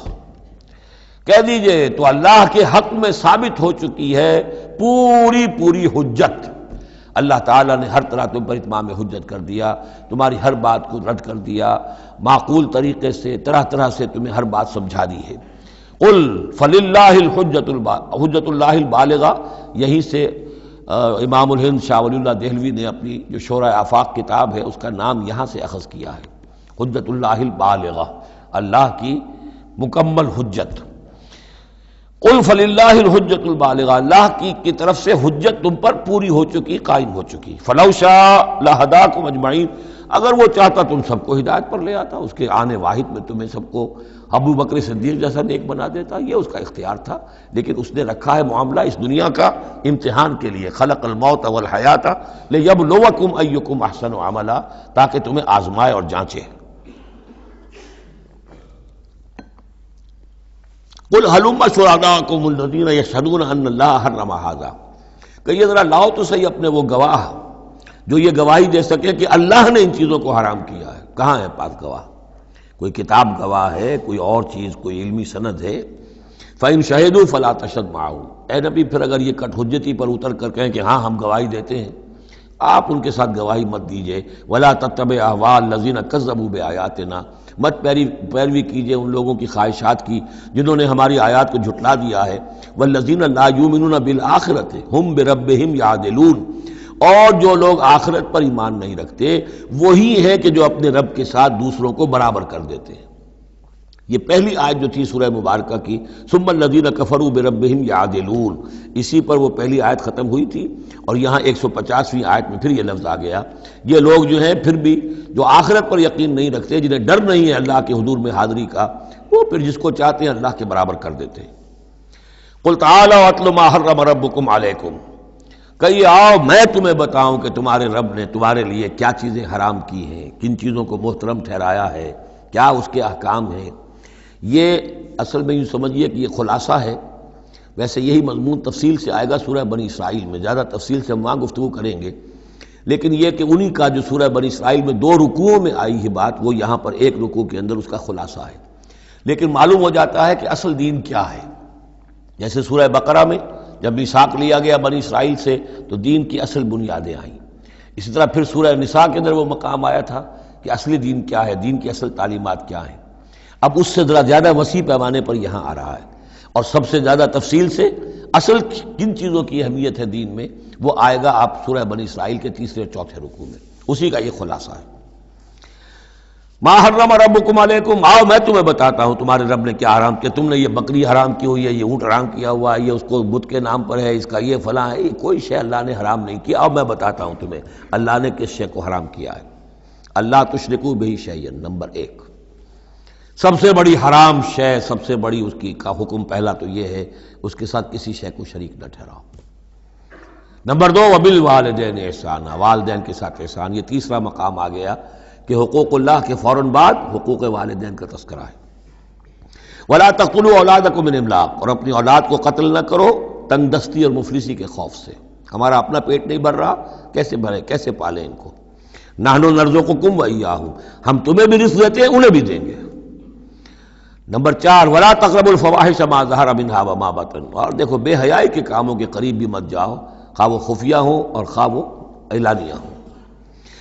کہہ دیجئے تو اللہ کے حق میں ثابت ہو چکی ہے پوری حجت۔ اللہ تعالیٰ نے ہر طرح تم پر اتمام حجت کر دیا، تمہاری ہر بات کو رد کر دیا، معقول طریقے سے طرح سے تمہیں ہر بات سمجھا دی ہے۔ قل فللہ حجت اللہ البالغہ، یہیں سے امام الہند شاہ ولی اللہ دہلوی نے اپنی جو شورۂ آفاق کتاب ہے اس کا نام یہاں سے اخذ کیا ہے، حجت اللہ البالغہ، اللہ کی مکمل حجت۔ قل فللہ الحجت البالغہ، اللہ کی طرف سے حجت تم پر پوری ہو چکی، قائم ہو چکی۔ فلو شاء لہداکم اجمعین، اگر وہ چاہتا تم سب کو ہدایت پر لے آتا، اس کے آنے واحد میں تمہیں سب کو ابو بکر صدیق جیسا نیک بنا دیتا، یہ اس کا اختیار تھا، لیکن اس نے رکھا ہے معاملہ اس دنیا کا امتحان کے لیے۔ خلق الموت والحیات لیبلوکم ایکم احسن عملا، تاکہ تمہیں آزمائے اور جانچے۔ قل ہلم شرکاءکم الذین یشہدون ان اللہ حرم ھذا، کہیے ذرا لاؤ تو صحیح اپنے وہ گواہ جو یہ گواہی دے سکے کہ اللہ نے ان چیزوں کو حرام کیا ہے۔ کہاں ہے پاس گواہ؟ کوئی کتاب گواہ ہے، کوئی اور چیز، کوئی علمی سند ہے؟ فَإِن شَهِدُوا فَلَا تَشْهَدْ مَعَهُمْ، اے نبی پھر اگر یہ کٹ حجتی پر اتر کر کہیں کہ ہاں ہم گواہی دیتے ہیں، آپ ان کے ساتھ گواہی مت دیجئے۔ وَلَا تَتَّبِعْ أَهْوَاءَ الَّذِينَ كَذَّبُوا بِآيَاتِنَا، مت پیروی کیجئے ان لوگوں کی خواہشات کی جنہوں نے ہماری آیات کو جھٹلا دیا ہے۔ وَالَّذِينَ لَا يُؤْمِنُونَ بِالْآخِرَةِ هُمْ بِرَبِّهِمْ يَعْدِلُونَ، اور جو لوگ آخرت پر ایمان نہیں رکھتے وہی ہے کہ جو اپنے رب کے ساتھ دوسروں کو برابر کر دیتے ہیں۔ یہ پہلی آیت جو تھی سورہ مبارکہ کی ثم الذین کفروا بربہم یعدلون، اسی پر وہ پہلی آیت ختم ہوئی تھی، اور یہاں 150ویں آیت میں پھر یہ لفظ آ گیا۔ یہ لوگ جو ہیں پھر بھی جو آخرت پر یقین نہیں رکھتے، جنہیں ڈر نہیں ہے اللہ کے حضور میں حاضری کا، وہ پھر جس کو چاہتے ہیں اللہ کے برابر کر دیتے ہیں۔ قل تعالوا اتل ما حرم ربکم علیکم، کہیے آؤ میں تمہیں بتاؤں کہ تمہارے رب نے تمہارے لیے کیا چیزیں حرام کی ہیں، کن چیزوں کو محترم ٹھہرایا ہے، کیا اس کے احکام ہیں۔ یہ اصل میں یوں سمجھیے کہ یہ خلاصہ ہے، ویسے یہی مضمون تفصیل سے آئے گا سورہ بنی اسرائیل میں، زیادہ تفصیل سے ہم وہاں گفتگو کریں گے، لیکن یہ کہ انہی کا جو سورہ بنی اسرائیل میں 2 رکوعوں میں آئی ہے بات، وہ یہاں پر 1 رکوع کے اندر اس کا خلاصہ ہے۔ لیکن معلوم ہو جاتا ہے کہ اصل دین کیا ہے۔ جیسے سورہ بقرہ میں جب میثاق لیا گیا بنی اسرائیل سے تو دین کی اصل بنیادیں آئیں، اسی طرح پھر سورہ نساء کے اندر وہ مقام آیا تھا کہ اصلی دین کیا ہے، دین کی اصل تعلیمات کیا ہیں۔ اب اس سے ذرا زیادہ وسیع پیمانے پر یہاں آ رہا ہے، اور سب سے زیادہ تفصیل سے اصل کن چیزوں کی اہمیت ہے دین میں وہ آئے گا آپ سورہ بنی اسرائیل کے 3 اور 4 رکوع میں، اسی کا یہ خلاصہ ہے۔ ما حرم ربکم علیکم، آؤ میں تمہیں بتاتا ہوں تمہارے رب نے کیا حرام کیا۔ تم نے یہ بکری حرام کی ہوئی ہے، یہ اونٹ حرام کیا ہوا ہے، یہ اس کو بت کے نام پر ہے، اس کا یہ فلاں ہے، یہ کوئی شے اللہ نے حرام نہیں کیا۔ آؤ میں بتاتا ہوں تمہیں اللہ نے کس شے کو حرام کیا ہے۔ اللہ تشرکوا بہ شیئا، نمبر 1 سب سے بڑی حرام شے، سب سے بڑی اس کی کا حکم پہلا تو یہ ہے اس کے ساتھ کسی شے کو شریک نہ ٹھہراؤ۔ نمبر 2 وبالوالدین احسانا، والدین کے ساتھ احسان۔ یہ تیسرا مقام آ گیا کہ حقوق اللہ کے فوراً بعد حقوق والدین کا تذکرہ ہے۔ ولا تقتلوا اولادکم من املاق، اور اپنی اولاد کو قتل نہ کرو تنگ دستی اور مفلسی کے خوف سے۔ ہمارا اپنا پیٹ نہیں بھر رہا، کیسے بھرے، کیسے پالیں ان کو۔ نحن نرزقکم وایاہم، ہم تمہیں بھی رزق دیتے ہیں انہیں بھی دیں گے۔ نمبر 4 ولا تقربوا الفواحش ما ظہر منها وما بطن، اور دیکھو بے حیائی کے کاموں کے قریب بھی مت جاؤ، خواہ وہ خفیہ ہوں اور خواہ وہ اعلانیہ ہوں۔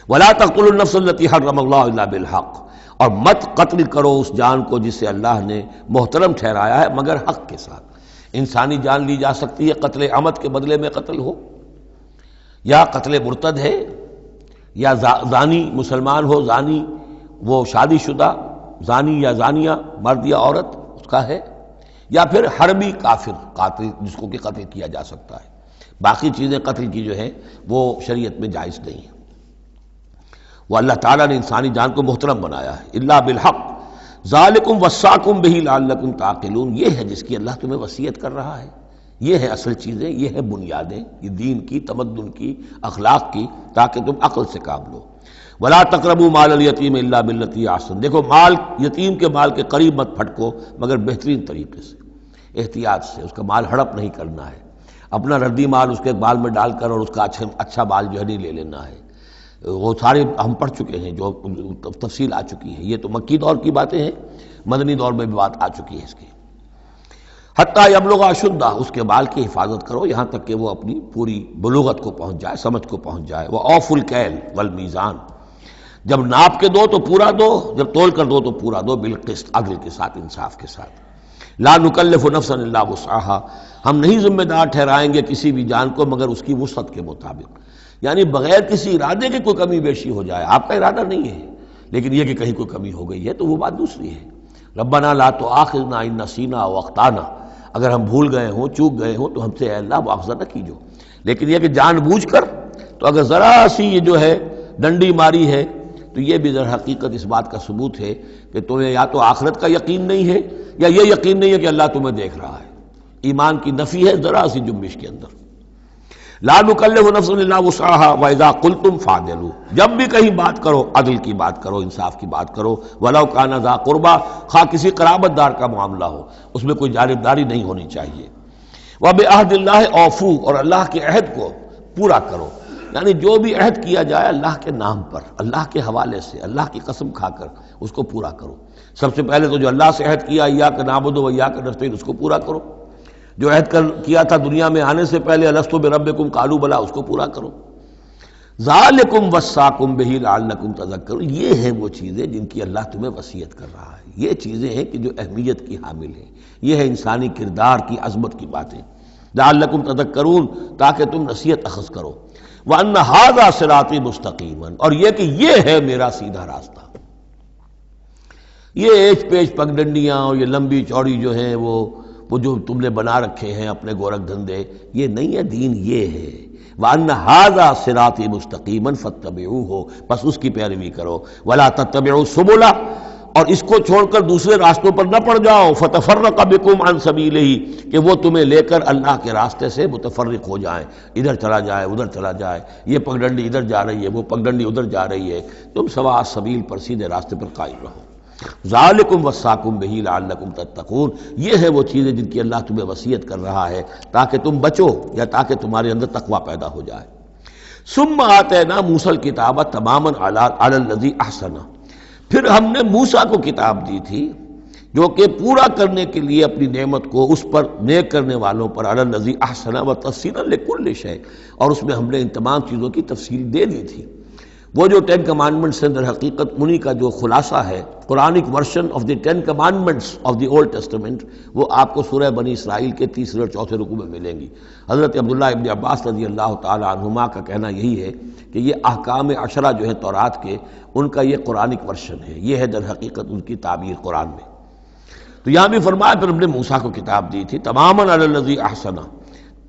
ولا تقتلوا النفس التي حرم الله الا بالحق، اور مت قتل کرو اس جان کو جسے اللہ نے محترم ٹھہرایا ہے مگر حق کے ساتھ۔ انسانی جان لی جا سکتی ہے قتل عمد کے بدلے میں قتل ہو، یا قتل مرتد ہے، یا زانی مسلمان ہو، زانی وہ شادی شدہ زانی یا زانیہ مرد یا عورت اس کا ہے، یا پھر حربی کافر قاتل جس کو کہ قتل کیا جا سکتا ہے۔ باقی چیزیں قتل کی جو ہیں وہ شریعت میں جائز نہیں ہیں۔ وہ اللہ تعالیٰ نے انسانی جان کو محترم بنایا ہے۔ الا بالحق ذالکم وصاکم بہ لعلکم تعقلون، یہ ہے جس کی اللہ تمہیں وصیت کر رہا ہے، یہ ہے اصل چیزیں، یہ ہے بنیادیں، یہ دین کی، تمدن کی، اخلاق کی، تاکہ تم عقل سے کام لو۔ ولا تقربوا مال الیتیم الا بالتی احسن، دیکھو مال یتیم کے مال کے قریب مت پھٹکو مگر بہترین طریقے سے، احتیاط سے، اس کا مال ہڑپ نہیں کرنا ہے، اپنا ردی مال اس کے بال میں ڈال کر اور اس کا اچھا مال جو ہے نہیں لے لینا ہے۔ وہ سارے ہم پڑھ چکے ہیں، جو تفصیل آ چکی ہے، یہ تو مکی دور کی باتیں ہیں، مدنی دور میں بھی بات آ چکی ہے اس کی۔ حتیٰ یبلغ اشدہ، اس کے بال کی حفاظت کرو یہاں تک کہ وہ اپنی پوری بلوغت کو پہنچ جائے، سمجھ کو پہنچ جائے۔ وہ اوفوا الکیل والمیزان، جب ناپ کے دو تو پورا دو، جب تول کر دو تو پورا دو، بالقسط، عدل کے ساتھ، انصاف کے ساتھ۔ لا نکلف نفسا الا وسعها، ہم نہیں ذمہ دار ٹھہرائیں گے کسی بھی جان کو مگر اس کی وسعت کے مطابق، یعنی بغیر کسی ارادے کے کوئی کمی بیشی ہو جائے، آپ کا ارادہ نہیں ہے لیکن یہ کہ کہیں کوئی کمی ہو گئی ہے تو وہ بات دوسری ہے۔ ربنا لا تؤاخذنا ان نسینا او اخطانا، اگر ہم بھول گئے ہوں، چوک گئے ہوں تو ہم سے اے اللہ مؤاخذہ نہ کیجو، لیکن یہ کہ جان بوجھ کر، تو اگر ذرا سی یہ جو ہے ڈنڈی ماری ہے تو یہ بھی در حقیقت اس بات کا ثبوت ہے کہ تمہیں یا تو آخرت کا یقین نہیں ہے یا یہ یقین نہیں ہے کہ اللہ تمہیں دیکھ رہا ہے۔ ایمان کی نفی ہے ذرا سی جنبش کے اندر۔ لا نکلف نفسا الا وسعها واذا قلتم فاعدلوا، جب بھی کہیں بات کرو عدل کی بات کرو، انصاف کی بات کرو، ولو کان ذا قربا، خواہ کسی قرابت دار کا معاملہ ہو، اس میں کوئی جانبداری نہیں ہونی چاہیے۔ وبعہد اللہ اوفوا، اور اللہ کے عہد کو پورا کرو، یعنی جو بھی عہد کیا جائے اللہ کے نام پر، اللہ کے حوالے سے، اللہ کی قسم کھا کر اس کو پورا کرو۔ سب سے پہلے تو جو اللہ سے عہد کیا ایاک نعبد و ایاک نستعین، اس کو پورا کرو۔ جو عہد کیا تھا دنیا میں آنے سے پہلے الست بربکم قالوا بلی، اس کو پورا کرو۔ ذالکم وصاکم بہ لعلکم تذکرون، یہ ہیں وہ چیزیں جن کی اللہ تمہیں وصیت کر رہا ہے، یہ چیزیں ہیں کہ جو اہمیت کی حامل ہیں، یہ ہے انسانی کردار کی عظمت کی باتیں۔ لعلکم تذکرون، تاکہ تم نصیحت اخذ کرو۔ وَأَنَّ هَذَا صِرَاطِي مُسْتَقِيمًا، اور یہ کہ یہ ہے میرا سیدھا راستہ۔ یہ ایج پیج پگڈنڈیاں اور یہ لمبی چوڑی جو ہیں وہ جو تم نے بنا رکھے ہیں اپنے گورکھ دھندے، یہ نہیں ہے دین، یہ ہے وَأَنَّ هَذَا صِرَاطِي مُسْتَقِيمًا فَاتَّبِعُوهُ، بس اس کی پیروی کرو۔ وَلَا تَتَّبِعُوا السُّبُلَ، اور اس کو چھوڑ کر دوسرے راستوں پر نہ پڑ جاؤ، فَتَفَرَّقَ بِكُمْ عَنْ سَبِيلِهِ، کہ وہ تمہیں لے کر اللہ کے راستے سے متفرق ہو جائیں، ادھر چلا جائے ادھر چلا جائے، یہ پگڈنڈی ادھر جا رہی ہے وہ پگڈنڈی ادھر جا رہی ہے، تم سواء السبیل پر سیدھے راستے پر قائم رہو۔ ذالکم وصاکم بہ لعلکم تتقون، یہ ہے وہ چیزیں جن کی اللہ تمہیں وصیت کر رہا ہے تاکہ تم بچو یا تاکہ تمہارے اندر تقوی پیدا ہو جائے۔ ثم آتینا موسیٰ الکتاب تماما علی الذی احسن، پھر ہم نے موسیٰ کو کتاب دی تھی جو کہ پورا کرنے کے لیے اپنی نعمت کو اس پر نیک کرنے والوں پر، علی الذی احسن وتفصیلا لکل شیء، اور اس میں ہم نے ان تمام چیزوں کی تفصیل دے دی تھی۔ وہ جو 10 کمانڈمنٹس ہیں در حقیقت انہی کا جو خلاصہ ہے، Quranic version of the 10 commandments of the old testament, وہ آپ کو سورہ بنی اسرائیل کے 3 اور 4 رکوع میں ملیں گی۔ حضرت عبداللہ ابن عباس رضی اللہ تعالی عنہما کا کہنا یہی ہے کہ یہ احکام عشرہ جو ہے تورات کے، ان کا یہ قرآنک ورژن ہے، یہ ہے در حقیقت ان کی تعبیر قرآن میں۔ تو یہاں بھی فرمایا پھر ہم نے موسیٰ کو کتاب دی تھی تماما علی الذی احسن،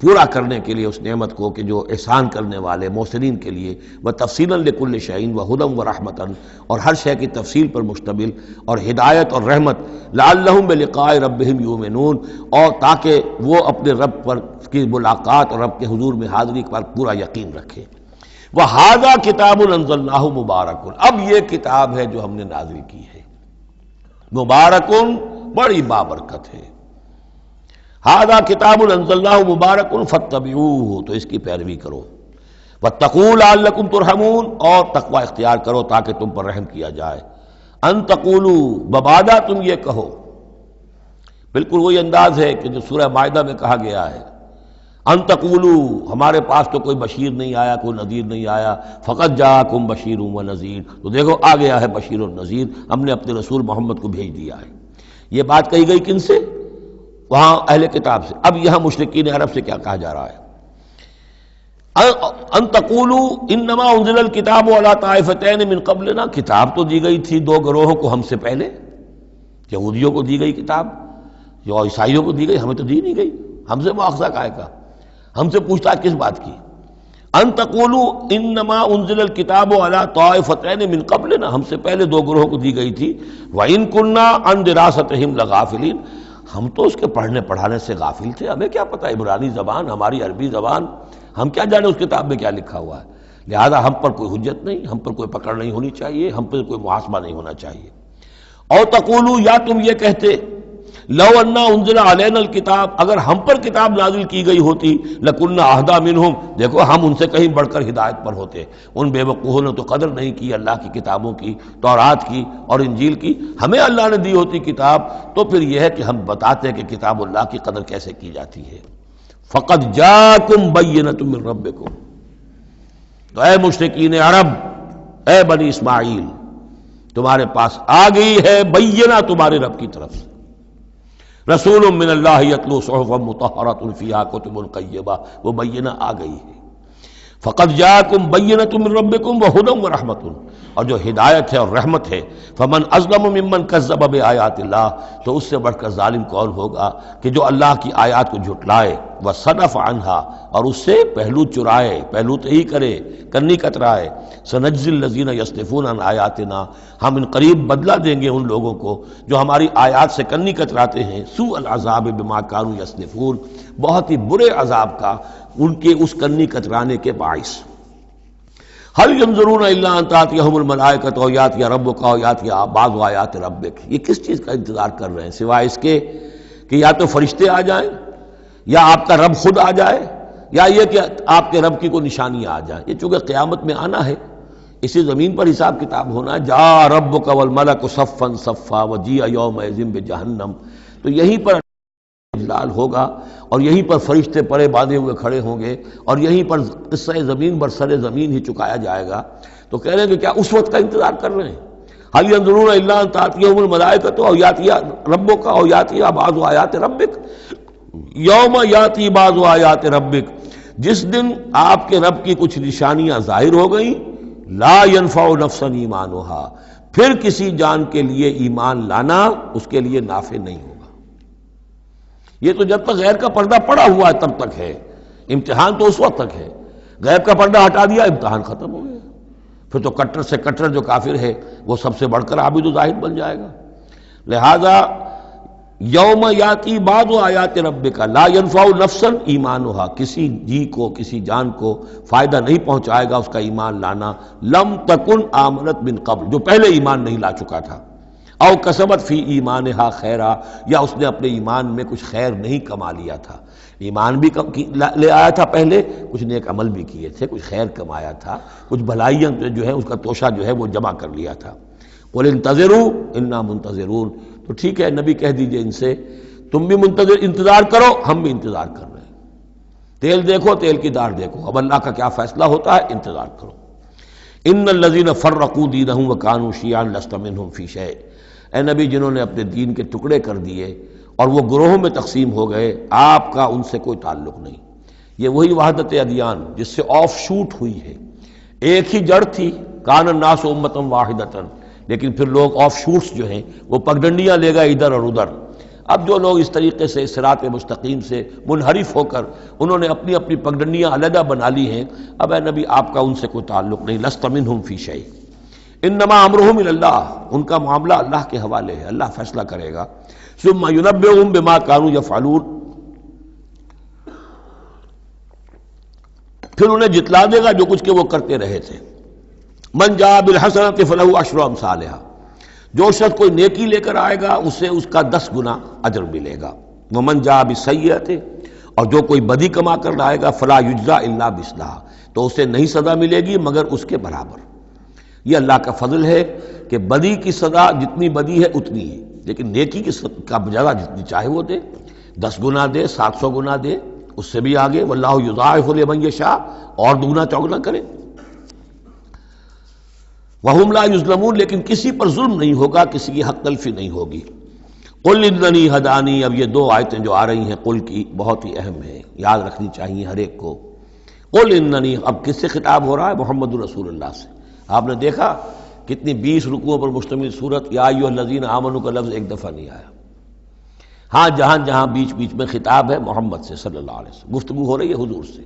پورا کرنے کے لیے اس نعمت کو کہ جو احسان کرنے والے محسنین کے لیے، وتفصیلا لکل شیء وہدی ورحمۃ، اور ہر شے کی تفصیل پر مشتمل اور ہدایت اور رحمت، لعلہم بلقاء ربہم یؤمنون، اور تاکہ وہ اپنے رب پر کی ملاقات اور رب کے حضور میں حاضری پر پورا یقین رکھیں۔ وہذا کتاب انزلناہ مبارک، اب یہ کتاب ہے جو ہم نے نازل کی ہے، مبارکن، بڑی بابرکت ہے۔ ھذا کتاب انزلناہ مبارک فاتبعوہ، تو اس کی پیروی کرو، واتقوا لعلکم ترحمون، اور تقوی اختیار کرو تاکہ تم پر رحم کیا جائے۔ ان تقولوا، ببادا تم یہ کہو، بالکل وہی انداز ہے کہ جو سورہ مائدہ میں کہا گیا ہے، ان تقولوا، ہمارے پاس تو کوئی بشیر نہیں آیا، کوئی نذیر نہیں آیا، فقط جاءکم بشیر و نذیر، تو دیکھو آ گیا ہے بشیر و نذیر، ہم نے اپنے رسول محمد کو بھیج دیا ہے۔ یہ بات کہی گئی کن سے؟ وہاں اہل کتاب سے۔ اب یہاں مشرکین عرب سے کیا کہا جا رہا ہے؟ ان تقولوا انما انزل الکتاب علی طائفتین من قبلنا، کتاب تو دی گئی تھی 2 گروہوں کو ہم سے پہلے، یہودیوں کو دی گئی کتاب، جو عیسائیوں کو دی گئی، ہمیں تو دی نہیں گئی، ہم سے مواخذہ کائے کا، ہم سے پوچھتا کس بات کی؟ ان تقولوا انما انزل الکتاب علی طائفتین من قبلنا، ہم سے پہلے 2 گروہوں کو دی گئی تھی، وان كنا عن دراستہم لغافلین، ہم تو اس کے پڑھنے پڑھانے سے غافل تھے، ہمیں کیا پتہ عبرانی زبان، ہماری عربی زبان، ہم کیا جانے اس کتاب میں کیا لکھا ہوا ہے، لہذا ہم پر کوئی حجت نہیں، ہم پر کوئی پکڑ نہیں ہونی چاہیے، ہم پر کوئی محاسبہ نہیں ہونا چاہیے۔ اور تقولوا، یا تم یہ کہتے، لو انا انزل علینا الکتاب، اگر ہم پر کتاب نازل کی گئی ہوتی، لکنا اہدی منہم، دیکھو ہم ان سے کہیں بڑھ کر ہدایت پر ہوتے، ان بے وقوفوں نے تو قدر نہیں کی اللہ کی کتابوں کی، تورات کی اور انجیل کی، ہمیں اللہ نے دی ہوتی کتاب تو پھر یہ ہے کہ ہم بتاتے کہ کتاب اللہ کی قدر کیسے کی جاتی ہے۔ فقد جاءکم بینۃ من ربکم، تو اے مشرکین عرب، اے بنی اسماعیل، تمہارے پاس آ گئی ہے بینہ تمہارے رب کی طرف سے، رسول من اللہ یتلو صحفا مطہرۃ فیہا کتب قیمہ، وہ بینہ آ گئی ہے۔ فقد جاءکم بینۃ من ربکم وہدی ورحمۃ، اور جو ہدایت ہے اور رحمت ہے، فمن اظلم ممن کذب بآیات اللہ، تو اس سے بڑھ کر ظالم کون ہوگا کہ جو اللہ کی آیات کو جھٹلائے، وصدف عنہا، اور اس سے پہلو چرائے، پہلو تہی کرے، کنی کترائے۔ سنجزی الذین یصدفون عن آیاتنا، ہم ان قریب بدلہ دیں گے ان لوگوں کو جو ہماری آیات سے کنی کتراتے ہیں، سوء العذاب بما کانوا یصدفون، بہت ہی برے عذاب کا ان کے اس کنی کترانے کے باعث۔ هل ينظرون الا ان تاتيهم الملائکۃ او یاتی ربک او یاتی بعض آیات ربک، یہ کس چیز کا انتظار کر رہے ہیں سوائے اس کے کہ یا تو فرشتے آ جائیں، یا آپ کا رب خود آ جائے، یا یہ کہ آپ کے رب کی کوئی نشانی آ جائے۔ یہ چونکہ قیامت میں آنا ہے، اسی زمین پر حساب کتاب ہونا ہے، جاء ربک والملک صفا صفا وجیء یومئذ بجہنم، تو یہیں پر اجلال ہوگا اور یہیں پر فرشتے پڑے باندھے ہوئے کھڑے ہوں گے، اور یہیں پر قصہ زمین بر سر زمین ہی چکایا جائے گا۔ تو کہہ رہے ہیں کہ کیا اس وقت کا انتظار کر رہے ہیں؟ هل ينظرون الا ان تاتيهم الملائکۃ او یاتی ربک او یاتی بعض آیات ربک، یوم یاتی بعض آیات ربک، جس دن آپ کے رب کی کچھ نشانیاں ظاہر ہو گئیں، لا ينفع نفسا ایمانھا، پھر کسی جان کے لیے ایمان لانا اس کے لیے نافع نہیں ہوگا۔ یہ تو جب تک غیر کا پردہ پڑا ہوا ہے تب تک ہے، امتحان تو اس وقت تک ہے، غیب کا پردہ ہٹا دیا امتحان ختم ہو گیا، پھر تو کٹر سے کٹر جو کافر ہے وہ سب سے بڑھ کر عابد و زاہد بن جائے گا۔ لہذا یوم یاتی بعض آیات ربک لا ينفع نفسا ایمانھا، کسی جی کو، کسی جان کو فائدہ نہیں پہنچائے گا اس کا ایمان لانا، لم تکن آمنت من قبل، جو پہلے ایمان نہیں لا چکا تھا، او کسبت فی ایمانھا خیرا، یا اس نے اپنے ایمان میں کچھ خیر نہیں کما لیا تھا، ایمان بھی لے آیا تھا پہلے، کچھ نیک عمل بھی کیے تھے، کچھ خیر کمایا تھا، کچھ بھلائیاں جو ہے اس کا توشہ جو ہے وہ جمع کر لیا تھا۔ قل انتظروا انا منتظرون، تو ٹھیک ہے نبی کہہ دیجئے ان سے تم بھی انتظار کرو، ہم بھی انتظار کر رہے ہیں، تیل دیکھو تیل کی دار دیکھو، اب اللہ کا کیا فیصلہ ہوتا ہے انتظار کرو۔ ان الذین فرقوا دینہم وکانوا شیعا لست منہم فی شیء، اے نبی جنہوں نے اپنے دین کے ٹکڑے کر دیے اور وہ گروہوں میں تقسیم ہو گئے، آپ کا ان سے کوئی تعلق نہیں۔ یہ وہی وحدت ادیان جس سے آف شوٹ ہوئی ہے، ایک ہی جڑ تھی، کان الناس امۃ واحدۃ، لیکن پھر لوگ آف شوٹس جو ہیں وہ پگڈنڈیاں لے گئے ادھر اور ادھر۔ اب جو لوگ اس طریقے سے صراط مستقیم سے منحرف ہو کر انہوں نے اپنی اپنی پگڈنڈیاں علیحدہ بنا لی ہیں، اب اے نبی آپ کا ان سے کوئی تعلق نہیں، لست منہم فی شیء، انما امرہم الی اللہ، ان کا معاملہ اللہ کے حوالے ہے، اللہ فیصلہ کرے گا۔ ثم ینبئہم بما کانوا یفعلون، پھر انہیں جتلا دے گا جو کچھ کہ وہ کرتے رہے تھے۔ من جاء بالحسنۃ فلہ عشر امثالھا، جو شخص کوئی نیکی لے کر آئے گا اسے اس کا 10 گنا اجر ملے گا۔ ومن جاء بالسیئۃ، اور جو کوئی بدی کما کر لائے گا فلا یجزا الا مثلھا، تو اسے نہیں سزا ملے گی مگر اس کے برابر۔ یہ اللہ کا فضل ہے کہ بدی کی سزا جتنی بدی ہے اتنی ہے، لیکن نیکی کی کا جزا جتنی چاہے وہ دے، 10 گنا دے، 700 گنا دے، اس سے بھی آگے، واللہ یضاعف لمن یشاء، اور دگنا چوگنا کرے۔ وہم لا یظلمون، لیکن کسی پر ظلم نہیں ہوگا، کسی کی حق تلفی نہیں ہوگی۔ قل اننی ہدانی، اب یہ 2 آیتیں جو آ رہی ہیں قل کی بہت ہی اہم ہیں، یاد رکھنی چاہیے ہر ایک کو۔ قل اننی، اب کس سے خطاب ہو رہا ہے؟ محمد رسول اللہ سے۔ آپ نے دیکھا کتنی 20 رکوعوں پر مشتمل سورت یا ایھا الذین آمنوا کا لفظ ایک دفعہ نہیں آیا۔ ہاں جہاں جہاں بیچ بیچ میں خطاب ہے محمد سے صلی اللہ علیہ وسلم، گفتگو ہو رہی ہے حضور سے،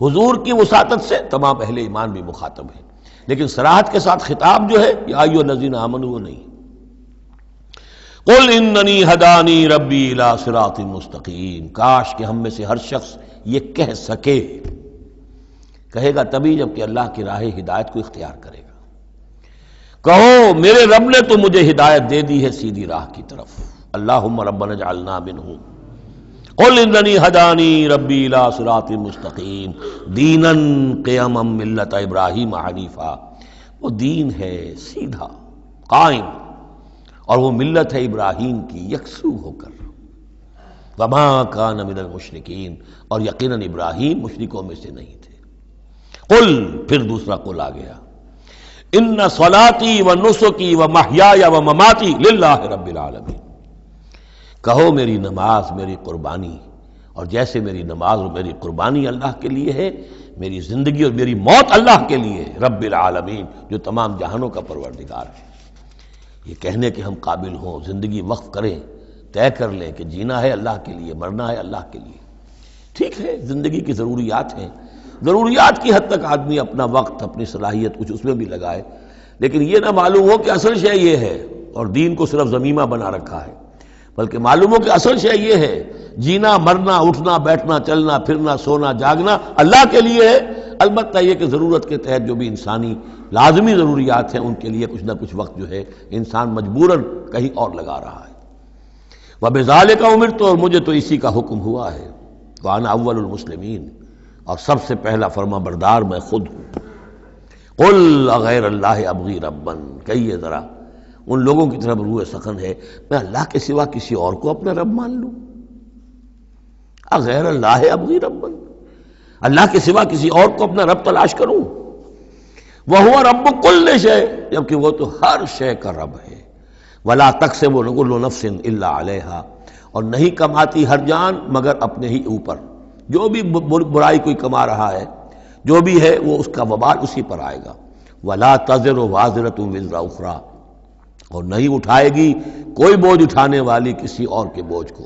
حضور کی وساطت سے تمام اہل ایمان بھی مخاطب ہیں، لیکن صراحت کے ساتھ خطاب جو ہے یا ایھا الذین آمنوا وہ نہیں۔ قل اننی ہدانی ربی الی صراط مستقیم، کاش کہ ہم میں سے ہر شخص یہ کہہ سکے، کہے گا تبھی جب کہ اللہ کی راہ ہدایت کو اختیار کرے گا۔ کہو میرے رب نے تو مجھے ہدایت دے دی ہے سیدھی راہ کی طرف، اللہم ربنا اجعلنا منہم۔ قل اننی ہدانی ربی الی صراط مستقیم دینا قیما ملت ابراہیم حنیفا، وہ دین ہے سیدھا قائم، اور وہ ملت ہے ابراہیم کی یکسو ہو کر، وما کان من المشرکین، اور یقیناً ابراہیم مشرکوں میں سے نہیں تھے۔ قل، پھر دوسرا قل آ گیا، ان صلاتی و نسکی و محیای و مماتی للہ رب العالمین، کہو میری نماز، میری قربانی، اور جیسے میری نماز اور میری قربانی اللہ کے لیے ہے، میری زندگی اور میری موت اللہ کے لیے ہے، رب العالمین، جو تمام جہانوں کا پروردگار ہے۔ یہ کہنے کے ہم قابل ہوں، زندگی وقف کریں، طے کر لیں کہ جینا ہے اللہ کے لیے، مرنا ہے اللہ کے لیے۔ ٹھیک ہے زندگی کی ضروریات ہیں، ضروریات کی حد تک آدمی اپنا وقت، اپنی صلاحیت کچھ اس میں بھی لگائے، لیکن یہ نہ معلوم ہو کہ اصل شے یہ ہے اور دین کو صرف ضمیمہ بنا رکھا ہے، بلکہ معلوم ہو کہ اصل شے یہ ہے، جینا، مرنا، اٹھنا، بیٹھنا، چلنا، پھرنا، سونا، جاگنا اللہ کے لیے ہے۔ البتہ یہ کہ ضرورت کے تحت جو بھی انسانی لازمی ضروریات ہیں ان کے لیے کچھ نہ کچھ وقت جو ہے انسان مجبوراً کہیں اور لگا رہا ہے۔ وَبِذَالِكَ أُمِرْتُ، اور مجھے تو اسی کا حکم ہوا ہے، وَأَنَا أَوَّلُ الْمُسْلِمِينَ، اور سب سے پہلا فرما بردار میں خود ہوں۔ قُلْ أَغَيْرَ اللَّهِ أَبْغِي رَبًّا، کہیے ذرا، ان لوگوں کی طرف روح سخن ہے، میں اللہ کے سوا کسی اور کو اپنا رب مان لوں؟ اغیر اللہ ابغی ربًا، اللہ کے سوا کسی اور کو اپنا رب تلاش کروں؟ وَهُوَ رَبُّ كُلِّ شَيْءٍ، جبکہ وہ تو ہر شے کا رب ہے۔ وَلَا تَكْسِبُ كُلُّ نَفْسٍ إِلَّا عَلَيْهَا، اور نہیں کماتی ہر جان مگر اپنے ہی اوپر، جو بھی برائی کوئی کما رہا ہے، جو بھی ہے وہ اس کا وبال اسی پر آئے گا۔ وَلَا تَزِرُ وَازِرَةٌ وِزْرَ أُخْرَىٰ، اور نہیں اٹھائے گی کوئی بوجھ اٹھانے والی کسی اور کے بوجھ کو۔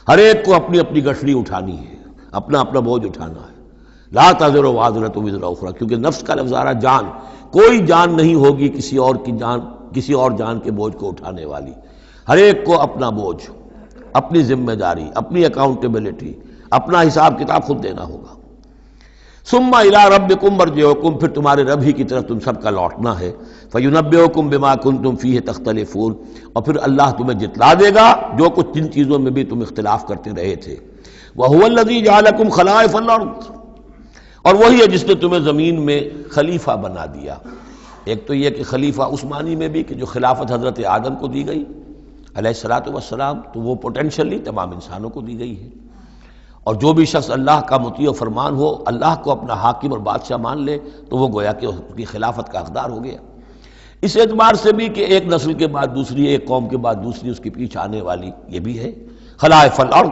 ہر ایک کو اپنی اپنی گٹھڑی اٹھانی ہے، اپنا اپنا بوجھ اٹھانا ہے۔ لا تزر وازرۃ وزر اخری، کیونکہ نفس کا لفظ آ رہا جان، کوئی جان نہیں ہوگی کسی اور کی جان، کسی اور جان کے بوجھ کو اٹھانے والی۔ ہر ایک کو اپنا بوجھ، اپنی ذمہ داری، اپنی اکاؤنٹیبلٹی، اپنا حساب کتاب خود دینا ہوگا۔ ثم الی ربکم مرجعکم، پھر تمہارے رب ہی کی طرف تم سب کا لوٹنا ہے۔ فینبئکم بما کنتم فیہ تختلفون، اور پھر اللہ تمہیں جتلا دے گا جو کچھ جن چیزوں میں بھی تم اختلاف کرتے رہے تھے۔ وہو الذی جعلکم خلائف الارض، اور وہی ہے جس نے تمہیں زمین میں خلیفہ بنا دیا۔ ایک تو یہ کہ خلیفہ اس معنی میں بھی کہ جو خلافت حضرت آدم کو دی گئی علیہ الصلوۃ والسلام، تو وہ پوٹینشلی تمام انسانوں کو دی گئی ہے، اور جو بھی شخص اللہ کا مطیع و فرمان ہو، اللہ کو اپنا حاکم اور بادشاہ مان لے، تو وہ گویا کہ اس کی خلافت کا حقدار ہو گیا۔ اس اعتبار سے بھی کہ ایک نسل کے بعد دوسری، ایک قوم کے بعد دوسری اس کے پیچھے آنے والی، یہ بھی ہے خلائف الارض۔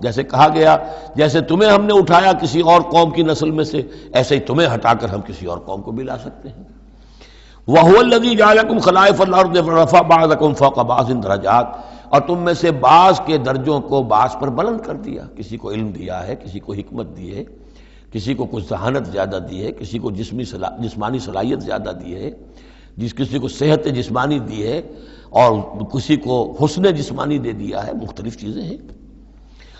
جیسے کہا گیا جیسے تمہیں ہم نے اٹھایا کسی اور قوم کی نسل میں سے، ایسے ہی تمہیں ہٹا کر ہم کسی اور قوم کو بھی لا سکتے ہیں۔ وَهُوَ الَّذِي جَعَلَكُمْ خَلَائِفَ الْأَرْضِ وَرَفَعَ بَعْضَكُمْ فَوْقَ بَعْضٍ دَرَجَاتٍ، اور تم میں سے بعض کے درجوں کو بعض پر بلند کر دیا۔ کسی کو علم دیا ہے، کسی کو حکمت دی ہے، کسی کو کچھ ذہانت زیادہ دی ہے، کسی کو جسمانی صلاحیت زیادہ دی ہے، کسی کو صحت جسمانی دی ہے، اور کسی کو حسن جسمانی دے دیا ہے۔ مختلف چیزیں ہیں۔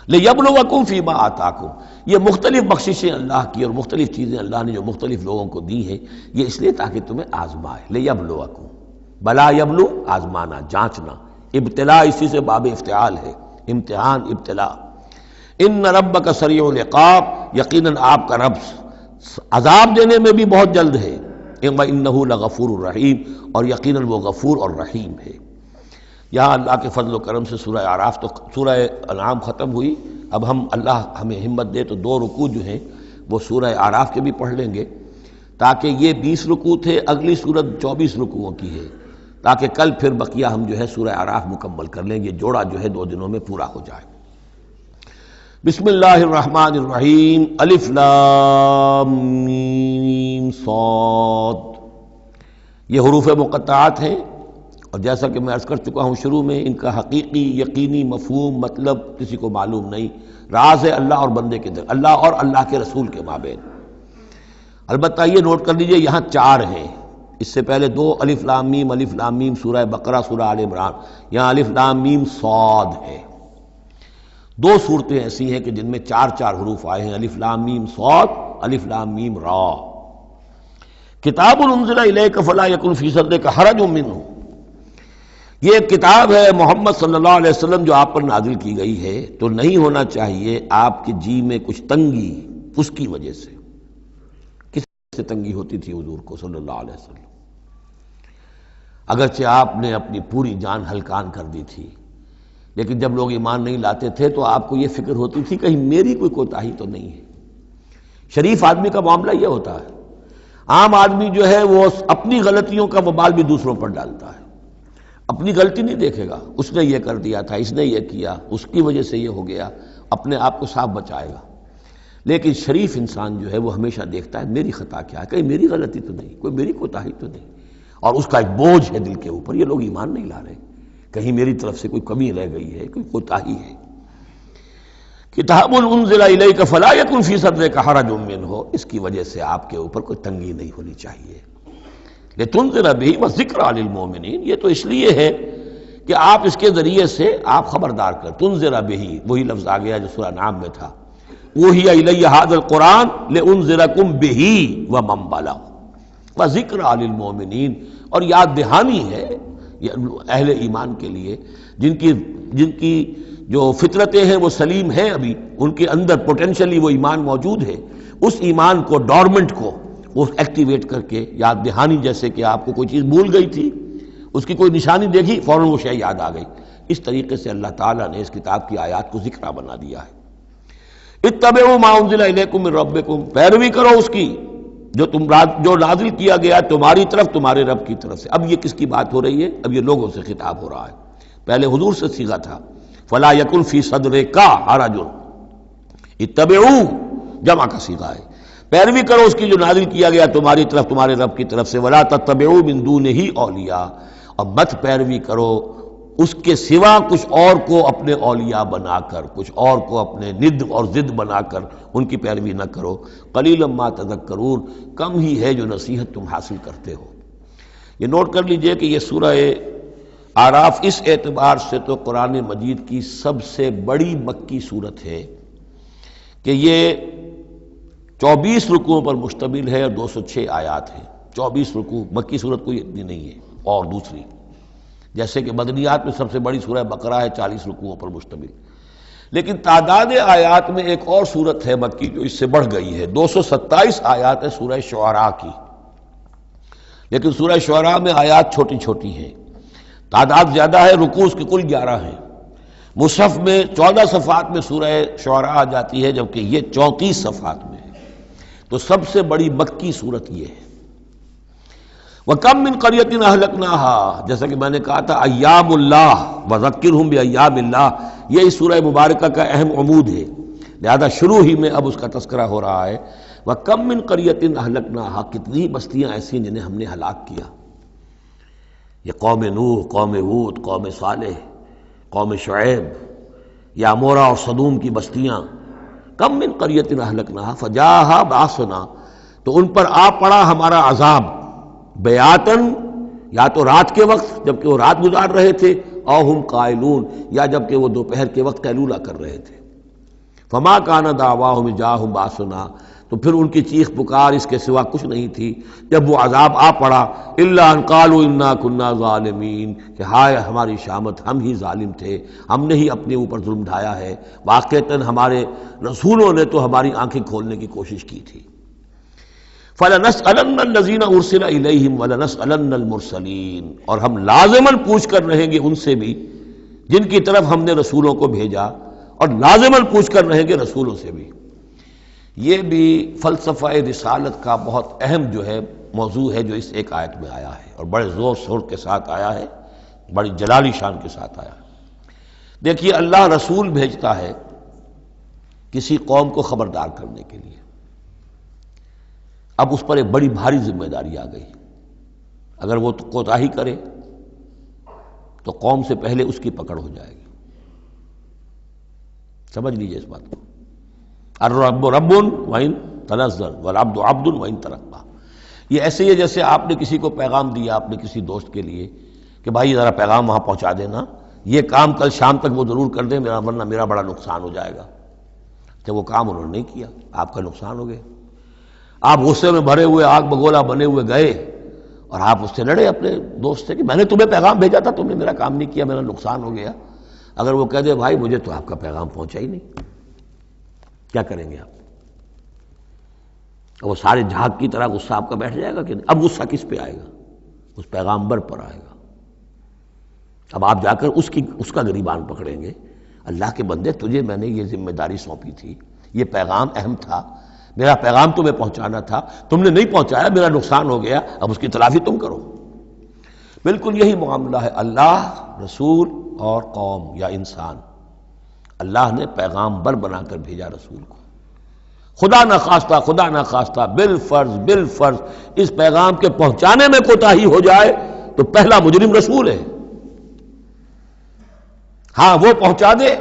لِيَبْلُوَكُمْ فِي مَا آتَاكُمْ، یہ مختلف بخششیں اللہ کی اور مختلف چیزیں اللہ نے جو مختلف لوگوں کو دی ہیں، یہ اس لیے تاکہ تمہیں آزمائے۔ لِيَبْلُوَكُمْ، بلا یبلو آزمانا، جانچنا، ابتلاء اسی سے باب افتعال ہے، امتحان، ابتلاء۔ ان ربک سریع العقاب، یقیناً آپ کا رب عذاب دینے میں بھی بہت جلد ہے۔ وَإِنَّهُ لَغَفُورٌ الرحیم، اور یقیناً وہ غفور اور رحیم ہے۔ یہاں اللہ کے فضل و کرم سے سورہ اعراف تو سورہ انعام ختم ہوئی۔ اب ہم اللہ ہمیں ہمت دے تو 2 رکوع جو ہیں وہ سورہ اعراف کے بھی پڑھ لیں گے، تاکہ یہ 20 رکوع تھے، اگلی سورت 24 رکوعوں کی ہے، تاکہ کل پھر بقیہ ہم جو ہے سورہ اعراف مکمل کر لیں گے، جوڑا جو ہے 2 دنوں میں پورا ہو جائے۔ بسم اللہ الرحمن الرحیم، الف لام میم صاد، یہ حروف مقطعات ہیں، اور جیسا کہ میں عرض کر چکا ہوں شروع میں، ان کا حقیقی یقینی مفہوم مطلب کسی کو معلوم نہیں، راز ہے اللہ اور بندے کے درمیان، اللہ اور اللہ کے رسول کے مابین۔ البتہ یہ نوٹ کر لیجئے یہاں 4 ہیں، اس سے پہلے 2 الف لام میم سورہ بقرہ سورہ آل عمران، یہاں الف لام میم صاد ہے۔ 2 صورتیں ایسی ہیں کہ جن میں 4 حروف آئے ہیں، الف لام میم صاد، الف لام میم را۔ کتاب انزل الیک فلا یکن فی صدرک حرج منہ، یہ ایک کتاب ہے محمد صلی اللہ علیہ وسلم جو آپ پر نازل کی گئی ہے، تو نہیں ہونا چاہیے آپ کے جی میں کچھ تنگی اس کی وجہ سے۔ کس سے تنگی ہوتی تھی حضور کو صلی اللہ علیہ وسلم؟ اگرچہ آپ نے اپنی پوری جان ہلکان کر دی تھی، لیکن جب لوگ ایمان نہیں لاتے تھے تو آپ کو یہ فکر ہوتی تھی کہیں میری کوئی کوتاہی تو نہیں ہے۔ شریف آدمی کا معاملہ یہ ہوتا ہے، عام آدمی جو ہے وہ اپنی غلطیوں کا وبال بھی دوسروں پر ڈالتا ہے، اپنی غلطی نہیں دیکھے گا، اس نے یہ کر دیا تھا، اس نے یہ کیا، اس کی وجہ سے یہ ہو گیا، اپنے آپ کو صاف بچائے گا۔ لیکن شریف انسان جو ہے وہ ہمیشہ دیکھتا ہے میری خطا کیا ہے، کہیں میری غلطی تو نہیں، کوئی میری کوتاہی تو نہیں، اور اس کا ایک بوجھ ہے دل کے اوپر، یہ لوگ ایمان نہیں لا رہے، کہیں میری طرف سے کوئی کمی رہ گئی ہے، کوئی کوتاہی ہے۔ کتاب انزل الیک فلا یکن فی صدرک حرج منہ، اس کی وجہ سے آپ کے اوپر کوئی تنگی نہیں ہونی چاہیے۔ لتنذر بہ وذکریٰ للمؤمنین، یہ تو اس لیے ہے کہ آپ اس کے ذریعے سے آپ خبردار کر، تنذر بہ، وہی لفظ آ گیا جو سورہ نام میں تھا، اوحی الی ھذا القرآن لانذرکم بہ ومن بلغ وذکریٰ للمؤمنین، اور یاد دہانی ہے اہل ایمان کے لیے جن کی جو فطرتیں ہیں وہ سلیم ہیں، ابھی ان کے اندر پوٹینشلی وہ ایمان موجود ہے، اس ایمان کو ڈورمنٹ کو وہ ایکٹیویٹ کر کے یاد دہانی، جیسے کہ آپ کو کوئی چیز بھول گئی تھی، اس کی کوئی نشانی دیکھی فوراً وہ شے یاد آ گئی، اس طریقے سے اللہ تعالیٰ نے اس کتاب کی آیات کو ذکرہ بنا دیا ہے۔ اتبعوا ما انزل الیکم من ربکم، پیروی کرو اس کی جو نازل کیا گیا تمہاری طرف تمہارے رب کی طرف سے۔ اب یہ کس کی بات ہو رہی ہے؟ اب یہ لوگوں سے خطاب ہو رہا ہے، پہلے حضور سے صیغہ تھا فلا یکن فی صدرک حرج، اتبعو جمع کا صیغہ ہے، پیروی کرو اس کی جو نازل کیا گیا تمہاری طرف تمہارے رب کی طرف سے، ولا تتبعوا من دونہ اولیاء، اور مت پیروی کرو اس کے سوا کچھ اور کو اپنے اولیاء بنا کر، کچھ اور کو اپنے ند اور ضد بنا کر ان کی پیروی نہ کرو، قلیلا ما تذکرون، کم ہی ہے جو نصیحت تم حاصل کرتے ہو۔ یہ نوٹ کر لیجئے کہ یہ سورہ اعراف اس اعتبار سے تو قرآن مجید کی سب سے بڑی مکی صورت ہے کہ یہ 24 رکوعوں پر مشتمل ہے اور 206 آیات ہیں۔ 24 رکوع، مکی صورت کوئی اتنی نہیں ہے، اور دوسری جیسے کہ مدنیات میں سب سے بڑی سورہ بقرہ ہے 40 رکوعوں پر مشتمل، لیکن تعداد آیات میں ایک اور سورت ہے مکی جو اس سے بڑھ گئی ہے، 227 آیات ہے سورہ شعراء کی، لیکن سورہ شعراء میں آیات چھوٹی چھوٹی ہیں، تعداد زیادہ ہے، رکوع اس کے کل 11 ہیں۔ مصحف میں 14 صفحات میں سورہ شعراء آ جاتی ہے جبکہ یہ 34 صفحات میں ہے، تو سب سے بڑی مکی صورت یہ ہے۔ وَكَمْ مِنْ قَرْيَةٍ أَهْلَكْنَاهَا، جیسا کہ میں نے کہا تھا ایام اللہ وذکرہم بایام اللہ، یہ اس سورہ مبارکہ کا اہم عمود ہے، لہذا شروع ہی میں اب اس کا تذکرہ ہو رہا ہے۔ وَكَمْ مِنْ قَرْيَةٍ أَهْلَكْنَاهَا، کتنی بستیاں ایسی جنہیں ہم نے ہلاک کیا، یہ قوم نوح، قوم ہود، قوم صالح، قوم شعیب، یا عمورہ اور صدوم کی بستیاں، کم من قریۃ اہلکناہا فجاءھا باسنا، تو ان پر آ پڑا ہمارا عذاب، بیاتن، یا تو رات کے وقت جبکہ وہ رات گزار رہے تھے، او ہم قائلون، یا جبکہ وہ دوپہر کے وقت قیلولہ کر رہے تھے۔ فما کان دعواہم جاءھم باسنا، تو پھر ان کی چیخ پکار اس کے سوا کچھ نہیں تھی جب وہ عذاب آ پڑا، الا ان قالوا انا کنا ظالمین، کہ ہائے ہماری شامت، ہم ہی ظالم تھے، ہم نے ہی اپنے اوپر ظلم ڈھایا ہے، واقعتاً ہمارے رسولوں نے تو ہماری آنکھیں کھولنے کی کوشش کی تھی۔ فَلَنَسْأَلَنَّ الَّذِينَ أُرْسِلَ إِلَيْهِمْ وَلَنَسْأَلَنَّ الْمُرْسَلِينَ، اور ہم لازماً پوچھ کر رہیں گے ان سے بھی جن کی طرف ہم نے رسولوں کو بھیجا، اور لازماً پوچھ کر رہیں گے رسولوں سے بھی۔ یہ بھی فلسفہ رسالت کا بہت اہم جو ہے موضوع ہے جو اس ایک آیت میں آیا ہے، اور بڑے زور شور کے ساتھ آیا ہے، بڑی جلالی شان کے ساتھ آیا ہے۔ دیکھیے اللہ رسول بھیجتا ہے کسی قوم کو خبردار کرنے کے لیے، اب اس پر ایک بڑی بھاری ذمہ داری آ گئی، اگر وہ کوتاہی کرے تو قوم سے پہلے اس کی پکڑ ہو جائے گی۔ سمجھ لیجیے اس بات کو، الرب رب وَإِن تنزل والعبد عبد وَإِن ترقى، یہ ایسے ہی ہے جیسے آپ نے کسی کو پیغام دیا اپنے کسی دوست کے لیے کہ بھائی ذرا پیغام وہاں پہنچا دینا، یہ کام کل شام تک وہ ضرور کر دیں، ورنہ میرا بڑا نقصان ہو جائے گا۔ کہ وہ کام انہوں نے نہیں کیا، آپ کا نقصان ہو گیا، آپ غصے میں بھرے ہوئے آگ بگولا بنے ہوئے گئے اور آپ اس سے لڑے اپنے دوست سے کہ میں نے تمہیں پیغام بھیجا تھا، تم نے میرا کام نہیں کیا، میرا نقصان ہو گیا۔ اگر وہ کہہ دے بھائی مجھے تو آپ کا پیغام پہنچا ہی نہیں، کیا کریں گے آپ؟ وہ سارے جھاگ کی طرح غصہ آپ کا بیٹھ جائے گا کہ نہیں؟ اب غصہ کس پہ آئے گا؟ اس پیغامبر پر آئے گا۔ اب آپ جا کر اس کا گریبان پکڑیں گے، اللہ کے بندے تجھے میں نے یہ ذمہ داری سونپی تھی، یہ پیغام اہم تھا، میرا پیغام تمہیں پہنچانا تھا، تم نے نہیں پہنچایا، میرا نقصان ہو گیا، اب اس کی تلافی تم کرو۔ بالکل یہی معاملہ ہے اللہ، رسول اور قوم یا انسان۔ اللہ نے پیغامبر بنا کر بھیجا رسول کو، خدا نہ خواستہ بالفرض اس پیغام کے پہنچانے میں کوتاہی ہو جائے تو پہلا مجرم رسول ہے۔ ہاں وہ پہنچا دے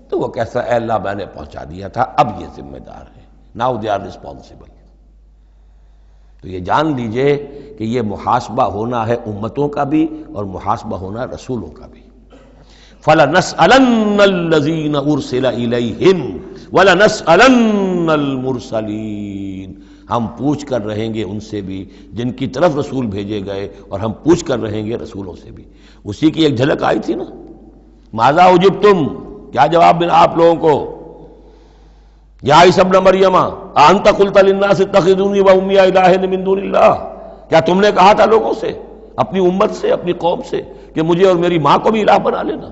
تو وہ کیسا اے اللہ میں نے پہنچا دیا تھا، اب یہ ذمہ دار ہے، ناؤ دے آر ریسپانسبل۔ تو یہ جان لیجئے کہ یہ محاسبہ ہونا ہے امتوں کا بھی اور محاسبہ ہونا رسولوں کا بھی۔ فَلَنَسْأَلَنَّ الَّذِينَ أُرْسِلَ إِلَيْهِمْ وَلَنَسْأَلَنَّ الْمُرْسَلِينَ، ہم پوچھ کر رہیں گے ان سے بھی جن کی طرف رسول بھیجے گئے، اور ہم پوچھ کر رہیں گے رسولوں سے بھی۔ اسی کی ایک جھلک آئی تھی نا، ماذا اجبتم، کیا جواب ملا آپ لوگوں کو؟ یا عیسی ابن مریم انت قلت للناس اتخذونی وامي الہین من دون اللہ، کیا تم نے کہا تھا لوگوں سے، اپنی امت سے، اپنی قوم سے کہ مجھے اور میری ماں کو بھی الہ بنا لینا؟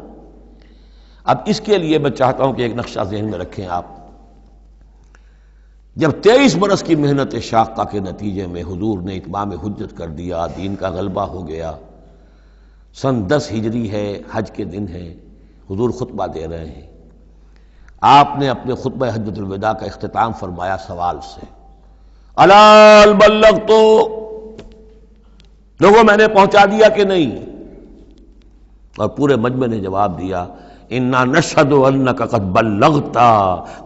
اب اس کے لیے میں چاہتا ہوں کہ ایک نقشہ ذہن میں رکھیں آپ۔ جب 23 برس کی محنت شاقہ کے نتیجے میں حضور نے اتمام حجت کر دیا، دین کا غلبہ ہو گیا، سن 10 ہجری ہے، حج کے دن ہے، حضور خطبہ دے رہے ہیں، آپ نے اپنے خطبہ حجۃ الوداع کا اختتام فرمایا سوال سے، الا بلغت، لوگوں میں نے پہنچا دیا کہ نہیں؟ اور پورے مجمع نے جواب دیا، انا نشہد انک قد بلغت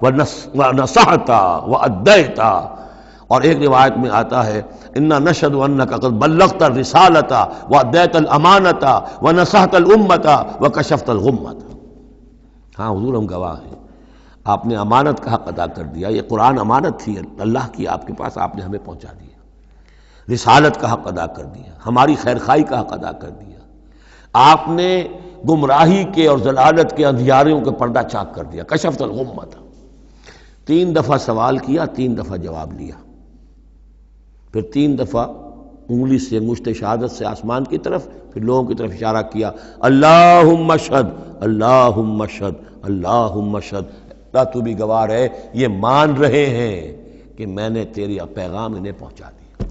ونصحت وادیت۔ اور ایک روایت میں آتا ہے انا نشہد انک قد بلغت الرسالۃ وادیت الامانۃ ونصحت الامۃ وکشفت الغمۃ۔ ہاں حضور ہم گواہ ہیں، آپ نے امانت کا حق ادا کر دیا، یہ قرآن امانت تھی اللہ کی آپ کے پاس، آپ نے ہمیں پہنچا دیا، رسالت کا حق ادا کر دیا، ہماری خیرخواہی کا حق ادا کر دیا، آپ نے گمراہی کے اور ضلالت کے اندھیاروں کے پردہ چاک کر دیا، کشفت الغمۃ۔ 3 دفعہ سوال کیا، 3 دفعہ جواب لیا، پھر 3 دفعہ انگلی سے انگشت شہادت سے آسمان کی طرف، پھر لوگوں کی طرف اشارہ کیا، اللہم اشہد اللہم اشہد اللہم اشہد، اللہ تو بھی گواہ ہے، یہ مان رہے ہیں کہ میں نے تیری پیغام انہیں پہنچا دیا۔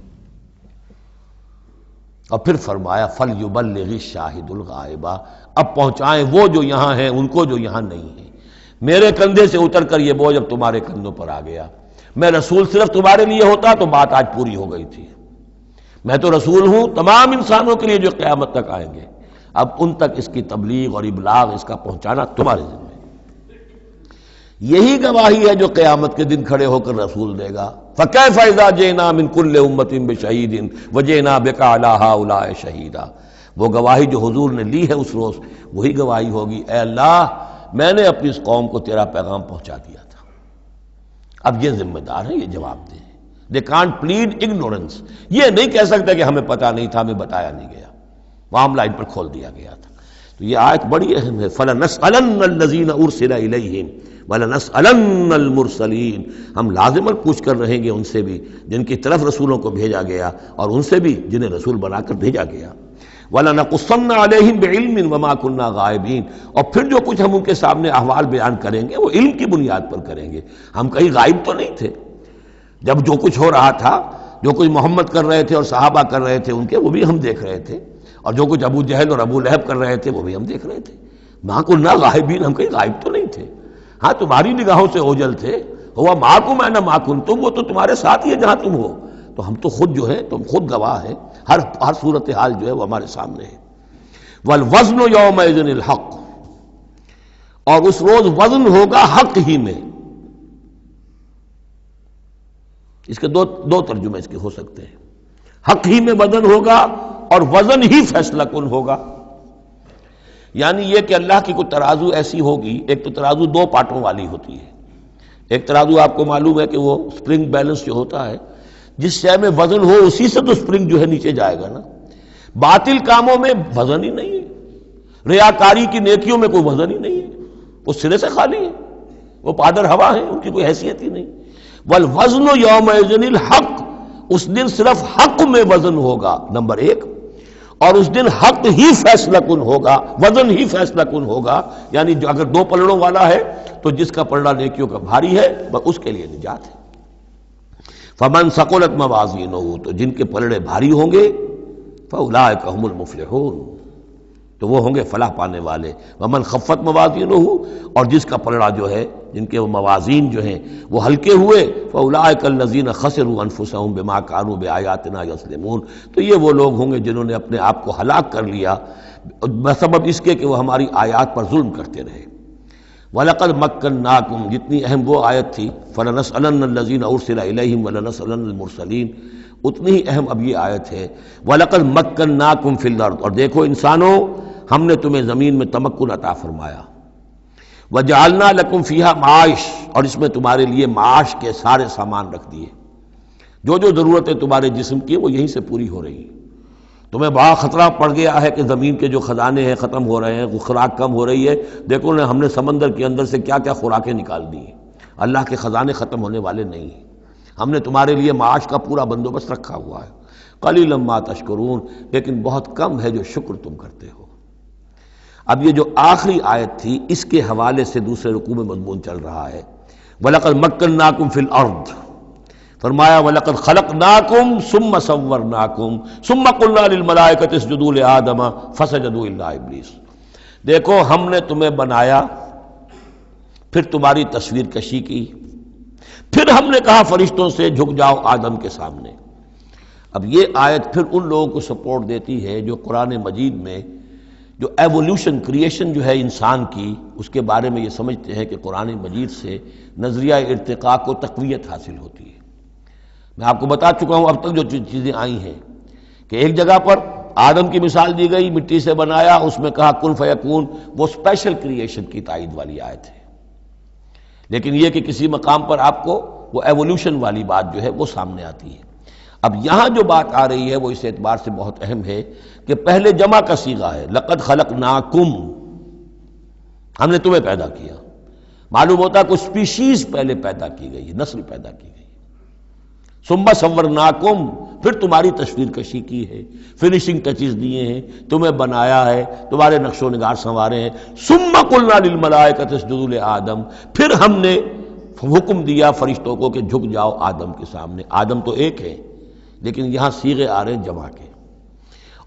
اور پھر فرمایا فَلْيُبَلِّغِ الشَّاهِدُ الْغَائِبَ، اب پہنچائیں وہ جو یہاں ہیں ان کو جو یہاں نہیں ہیں۔ میرے کندھے سے اتر کر یہ بوجھ اب تمہارے کندھوں پر آ گیا، میں رسول صرف تمہارے لیے ہوتا تو بات آج پوری ہو گئی تھی، میں تو رسول ہوں تمام انسانوں کے لیے جو قیامت تک آئیں گے، اب ان تک اس کی تبلیغ اور ابلاغ، اس کا پہنچانا تمہارے ذمہ ہے۔ یہی گواہی ہے جو قیامت کے دن کھڑے ہو کر رسول دے گا، فَكَيْفَ إِذَا جِئْنَا مِن كُلِّ أُمَّةٍ بِشَهِيدٍ وَجِئْنَا بِكَ عَلَىٰ هَٰؤُلَاءِ شَهِيدًا۔ وہ گواہی جو حضور نے لی ہے اس روز، وہی گواہی ہوگی، اے اللہ میں نے اپنی اس قوم کو تیرا پیغام پہنچا دیا تھا، اب یہ ذمہ دار ہیں، یہ جواب دیں۔ They can't plead ignorance، یہ نہیں کہہ سکتے کہ ہمیں پتہ نہیں تھا، ہمیں بتایا نہیں گیا، معاملہ ان پر کھول دیا گیا تھا۔ تو یہ آیت بڑی اہم ہے، فَلَنَسْأَلَنَّ الَّذِينَ أُرْسِلَ إِلَيْهِمْ وَلَنَسْأَلَنَّ الْمُرْسَلِينَ، ہم لازماً پوچھ کر رہیں گے ان سے بھی جن کی طرف رسولوں کو بھیجا گیا، اور ان سے بھی جنہیں رسول بنا کر بھیجا گیا۔ وَلَنَقُصَّنَّ عَلَيْهِمْ بِعِلْمٍ وَمَا كُنَّا غَائِبِينَ، اور پھر جو کچھ ہم ان کے سامنے احوال بیان کریں گے وہ علم کی بنیاد پر کریں گے، ہم کہیں غائب تو نہیں تھے۔ جب جو کچھ ہو رہا تھا، جو کچھ محمد کر رہے تھے اور صحابہ کر رہے تھے ان کے، وہ بھی ہم دیکھ رہے تھے، اور جو کچھ ابو جہل اور ابو لہب کر رہے تھے وہ بھی ہم دیکھ رہے تھے۔ مَا كُنَّا غَائِبِينَ، ہم کہیں غائب تو نہیں تھے، ہاں تمہاری نگاہوں سے اوجھل تھے، ہوا مَعَكُمْ أَيْنَمَا كُنتُمْ، وہ تو تمہارے ساتھ ہی ہے جہاں تم ہو، تو ہم تو خود جو ہے، تم خود گواہ ہیں، ہر صورتحال جو ہے وہ ہمارے سامنے ہے۔ وَالْوَزْنُ يَوْمَئِذٍ الْحَقُّ، اور اس روز وزن ہوگا حق ہی میں۔ اس کے دو ترجمے اس کے ہو سکتے ہیں، حق ہی میں وزن ہوگا اور وزن ہی فیصلہ کن ہوگا، یعنی یہ کہ اللہ کی کوئی ترازو ایسی ہوگی، ایک تو ترازو 2 پارٹوں والی ہوتی ہے، ایک ترازو آپ کو معلوم ہے کہ وہ سپرنگ بیلنس جو ہوتا ہے، جس شے میں وزن ہو اسی سے تو سپرنگ جو ہے نیچے جائے گا نا۔ باطل کاموں میں وزن ہی نہیں ہے، ریاکاری کی نیکیوں میں کوئی وزن ہی نہیں ہے، وہ سرے سے خالی ہے، وہ پادر ہوا ہے، ان کی کوئی حیثیت ہی نہیں۔ والوزن یومئذ الحق، اس دن صرف حق میں وزن ہوگا، نمبر 1، اور اس دن حق ہی فیصلہ کن ہوگا، وزن ہی فیصلہ کن ہوگا، یعنی جو اگر 2 پلڑوں والا ہے تو جس کا پلڑا نیکیوں کا بھاری ہے اس کے لیے نجات ہے۔ فمن ثقلت موازینہ، تو جن کے پلڑے بھاری ہوں گے، فاولئک هم المفلحون، تو وہ ہوں گے فلاح پانے والے۔ ومن خفت موازینہ، اور جس کا پلڑا جو ہے، جن کے وہ موازین جو ہیں وہ ہلکے ہوئے، فاولئک الذین خسروا انفسهم بما كانوا بآیاتنا یظلمون، تو یہ وہ لوگ ہوں گے جنہوں نے اپنے آپ کو ہلاک کر لیا بسبب اس کے کہ وہ ہماری آیات پر ظلم کرتے رہے۔ وَلَقَدْ مَكَّنَّاكُمْ، جتنی اہم وہ آیت تھی فَلَنَسْأَلَنَّ الَّذِينَ أُرْسِلَ إِلَيْهِمْ وَلَنَسْأَلَنَّ الْمُرْسَلِينَ، اتنی ہی اہم اب یہ آیت ہے وَلَقَدْ مَكَّنَّاكُمْ فِي الْأَرْضِ، اور دیکھو انسانوں ہم نے تمہیں زمین میں تمکن عطا فرمایا، وَجَعَلْنَا لَكُمْ فِيهَا مَعَاشٍ، اور اس میں تمہارے لیے معاش کے سارے سامان رکھ دیے، جو جو ضرورتیں تمہارے جسم کی وہ یہیں سے پوری ہو رہی ہیں۔ تمہیں بڑا خطرہ پڑ گیا ہے کہ زمین کے جو خزانے ہیں ختم ہو رہے ہیں، خوراک کم ہو رہی ہے، دیکھو ہم نے سمندر کے اندر سے کیا کیا خوراکیں نکال دی ہیں، اللہ کے خزانے ختم ہونے والے نہیں ہیں، ہم نے تمہارے لیے معاش کا پورا بندوبست رکھا ہوا ہے۔ قلیلا ما تشکرون، لیکن بہت کم ہے جو شکر تم کرتے ہو۔ اب یہ جو آخری آیت تھی اس کے حوالے سے دوسرے رکوع میں مضمون چل رہا ہے، وَلَقَدْ مَكَّنَّاكُمْ فِي الْأَرْضِ، فرمایا وَلَقَدْ خَلَقْنَاكُمْ ثُمَّ صَوَّرْنَاكُمْ ثُمَّ قُلْنَا لِلْمَلَائِكَةِ اسْجُدُوا لِآدَمَ فَسَجَدُوا إِلَّا إِبْلِيسَ، دیکھو ہم نے تمہیں بنایا، پھر تمہاری تصویر کشی کی، پھر ہم نے کہا فرشتوں سے جھک جاؤ آدم کے سامنے۔ اب یہ آیت پھر ان لوگوں کو سپورٹ دیتی ہے جو قرآن مجید میں جو ایوولوشن کریشن جو ہے انسان کی، اس کے بارے میں یہ سمجھتے ہیں کہ قرآن مجید سے نظریہ ارتقاء کو تقویت حاصل ہوتی ہے۔ میں آپ کو بتا چکا ہوں اب تک جو چیزیں آئی ہیں کہ ایک جگہ پر آدم کی مثال دی گئی، مٹی سے بنایا، اس میں کہا کن فیکون، وہ اسپیشل کریشن کی تائید والی آیت ہے۔ لیکن یہ کہ کسی مقام پر آپ کو وہ ایوولوشن والی بات جو ہے وہ سامنے آتی ہے۔ اب یہاں جو بات آ رہی ہے وہ اس اعتبار سے بہت اہم ہے کہ پہلے جمع کا صیغہ ہے، لقد خلقناکم، ہم نے تمہیں پیدا کیا۔ معلوم ہوتا ہے کچھ سپیشیز پہلے پیدا کی گئی ہے، نسل پیدا کی گئی، ثم صورناکم، پھر تمہاری تصویر کشی کی ہے، فنیشنگ ٹچز دیے ہیں، تمہیں بنایا ہے، تمہارے نقش و نگار سنوارے ہیں۔ ثم قلنا للملائکۃ اسجدوا لآدم، پھر ہم نے حکم دیا فرشتوں کو کہ جھک جاؤ آدم کے سامنے۔ آدم تو ایک ہے لیکن یہاں صیغے آ رہے ہیں جمع کے،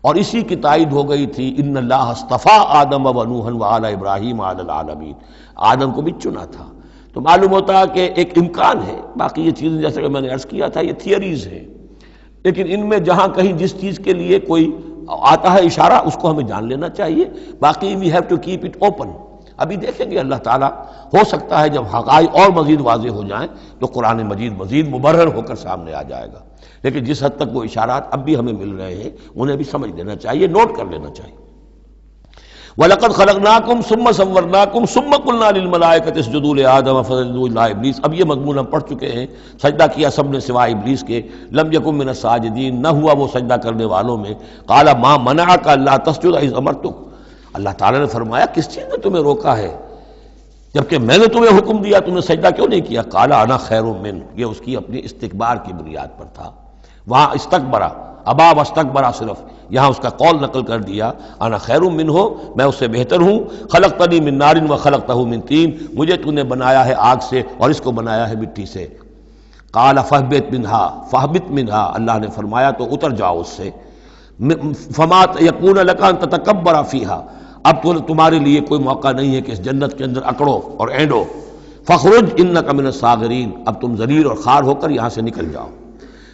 اور اسی کی تائید ہو گئی تھی ان اللہ اصطفیٰ آدم و نوحا وآل ابراہیم علی العالمین، آدم کو بھی چنا تھا۔ تو معلوم ہوتا ہے کہ ایک امکان ہے، باقی یہ چیزیں جیسا کہ میں نے عرض کیا تھا یہ تھیوریز ہیں، لیکن ان میں جہاں کہیں جس چیز کے لیے کوئی آتا ہے اشارہ اس کو ہمیں جان لینا چاہیے، باقی we have to keep it open. ابھی دیکھیں گے اللہ تعالیٰ، ہو سکتا ہے جب حقائق اور مزید واضح ہو جائیں تو قرآن مجید مزید مبرر ہو کر سامنے آ جائے گا، لیکن جس حد تک وہ اشارات اب بھی ہمیں مل رہے ہیں انہیں بھی سمجھ لینا چاہیے، نوٹ کر لینا چاہیے۔ وَلَقَدْ خَلَقْنَاكُمْ ثُمَّ صَوَّرْنَاكُمْ ثُمَّ قُلْنَا لِلْمَلَائِكَةِ اسْجُدُوا لِآدَمَ فَسَجَدُوا إِلَّا إِبْلِيسَ۔ اب یہ مضمون ہم پڑھ چکے ہیں، سجدہ کیا سب نے سوائے ابلیس کے، لم یکن من الساجدین، نہ ہوا وہ سجدہ کرنے والوں میں۔ قال ما منعک الا تسجد اذ امرتک، اللہ تعالیٰ نے فرمایا کس چیز نے تمہیں روکا ہے جبکہ میں نے تمہیں حکم دیا، تم نے سجدہ کیوں نہیں کیا؟ قال انا خیر من، یہ اس کی اپنی استکبار کی بنیاد پر تھا، وہاں استکبرا، ابا واستکبرا، صرف یہاں اس کا قول نقل کر دیا، انا خیر منہ، میں اس سے بہتر ہوں، خلقتنی من نار وخلقتہ من طین، مجھے تو نے بنایا ہے آگ سے اور اس کو بنایا ہے مٹی سے۔ قال فاہبط منہا، فاہبط منہا، اللہ نے فرمایا تو اتر جاؤ اس سے، فما یکون لک ان تتکبر فیہا، اب تو تمہارے لیے کوئی موقع نہیں ہے کہ اس جنت کے اندر اکڑو اور اینڈو، فخرج انک من الصاغرین، اب تم ذلیل اور خوار ہو کر یہاں سے نکل جاؤ۔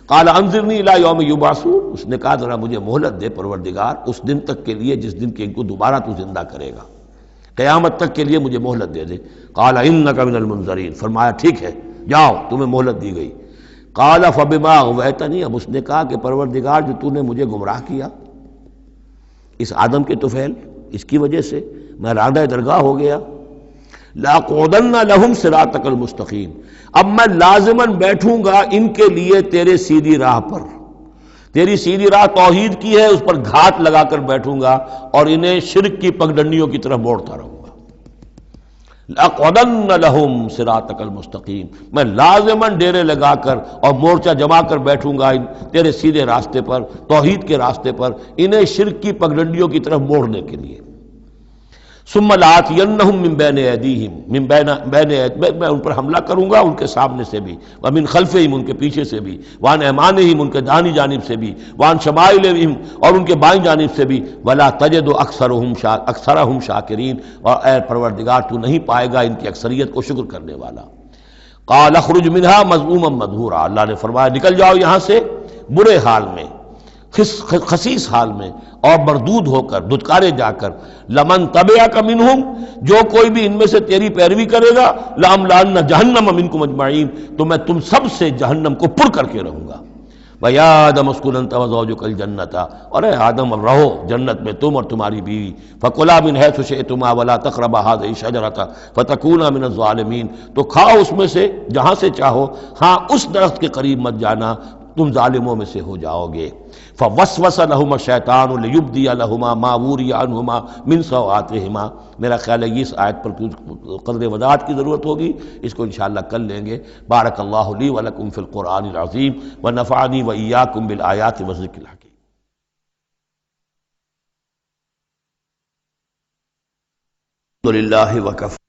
قال انظرنی الی یوم یبعثون، اس نے کہا ذرا مجھے مہلت دے پروردگار اس دن تک کے لیے جس دن کے ان کو دوبارہ تو زندہ کرے گا، قیامت تک کے لیے مجھے مہلت دے دے۔ قال انک من المنظرین، فرمایا ٹھیک ہے جاؤ تمہیں مہلت دی گئی۔ قال فبما اغویتنی، اب اس نے کہا کہ پروردگار جو تو نے مجھے گمراہ کیا اس آدم کے طفیل، اس کی وجہ سے میں رادہ درگاہ ہو گیا، لاقعدن لہم صراطک المستقیم، اب میں لازماً بیٹھوں گا ان کے لیے تیرے سیدھی راہ پر، تیری سیدھی راہ توحید کی ہے، اس پر گھات لگا کر بیٹھوں گا اور انہیں شرک کی پگڈنڈیوں کی طرف موڑتا رہوں گا۔ لاقعدن لہم صراطک المستقیم، میں لازماً ڈیرے لگا کر اور مورچہ جما کر بیٹھوں گا تیرے سیدھے راستے پر، توحید کے راستے پر، انہیں شرک کی پگڈنڈیوں کی طرف موڑنے کے لیے۔ ثم لآتینہم من بین ایدیہم، میں ان پر حملہ کروں گا ان کے سامنے سے بھی، ومن خلفہم، ان کے پیچھے سے بھی، وعن ایمانہم، ان کے دانی جانب سے بھی، وعن شمائلہم، اور ان کے بائیں جانب سے بھی، ولا تجد اکثرہم شاکرین، اور اے پروردگار تو نہیں پائے گا ان کی اکثریت کو شکر کرنے والا۔ قال اخرج منہا مذموما مدحورا، اللہ نے فرمایا نکل جاؤ یہاں سے برے حال میں، خسیس حال میں اور مردود ہو کر، دھتکارے جا کر، لمن تبعک منہم، جو کوئی بھی ان میں سے تیری پیروی کرے گا، لاملأن جہنم منکم اجمعین، تو میں تم سب سے جہنم کو پر کر کے رہوں گا۔ وَيَا آدَمُ اسْكُنْ أَنْتَ وَزَوْجُكَ الْجَنَّةَ، اور اے آدم اب رہو جنت میں تم اور تمہاری بیوی، فَكُلَا مِنْ حَيْثُ شِئْتُمَا وَلَا تَقْرَبَا هَٰذِهِ الشَّجَرَةَ فَتَكُونَا مِنَ الظَّالِمِينَ، تو کھاؤ اس میں سے جہاں سے چاہو، ہاں اس درخت کے قریب مت جانا، تم ظالموں میں سے ہو جاؤ گے۔ فوسوس لہما الشیطان لیبدی لہما ما وری عنہما من سوآتہما، میرا خیال ہے اس آیت پر قدر وضاحت کی ضرورت ہوگی، اس کو انشاءاللہ کل لیں گے۔ بارک اللہ لی ولکم فی القرآن العظیم ونفعنی وإیاکم بالآیات والذکر الحکیم۔ الحمد للہ وکفى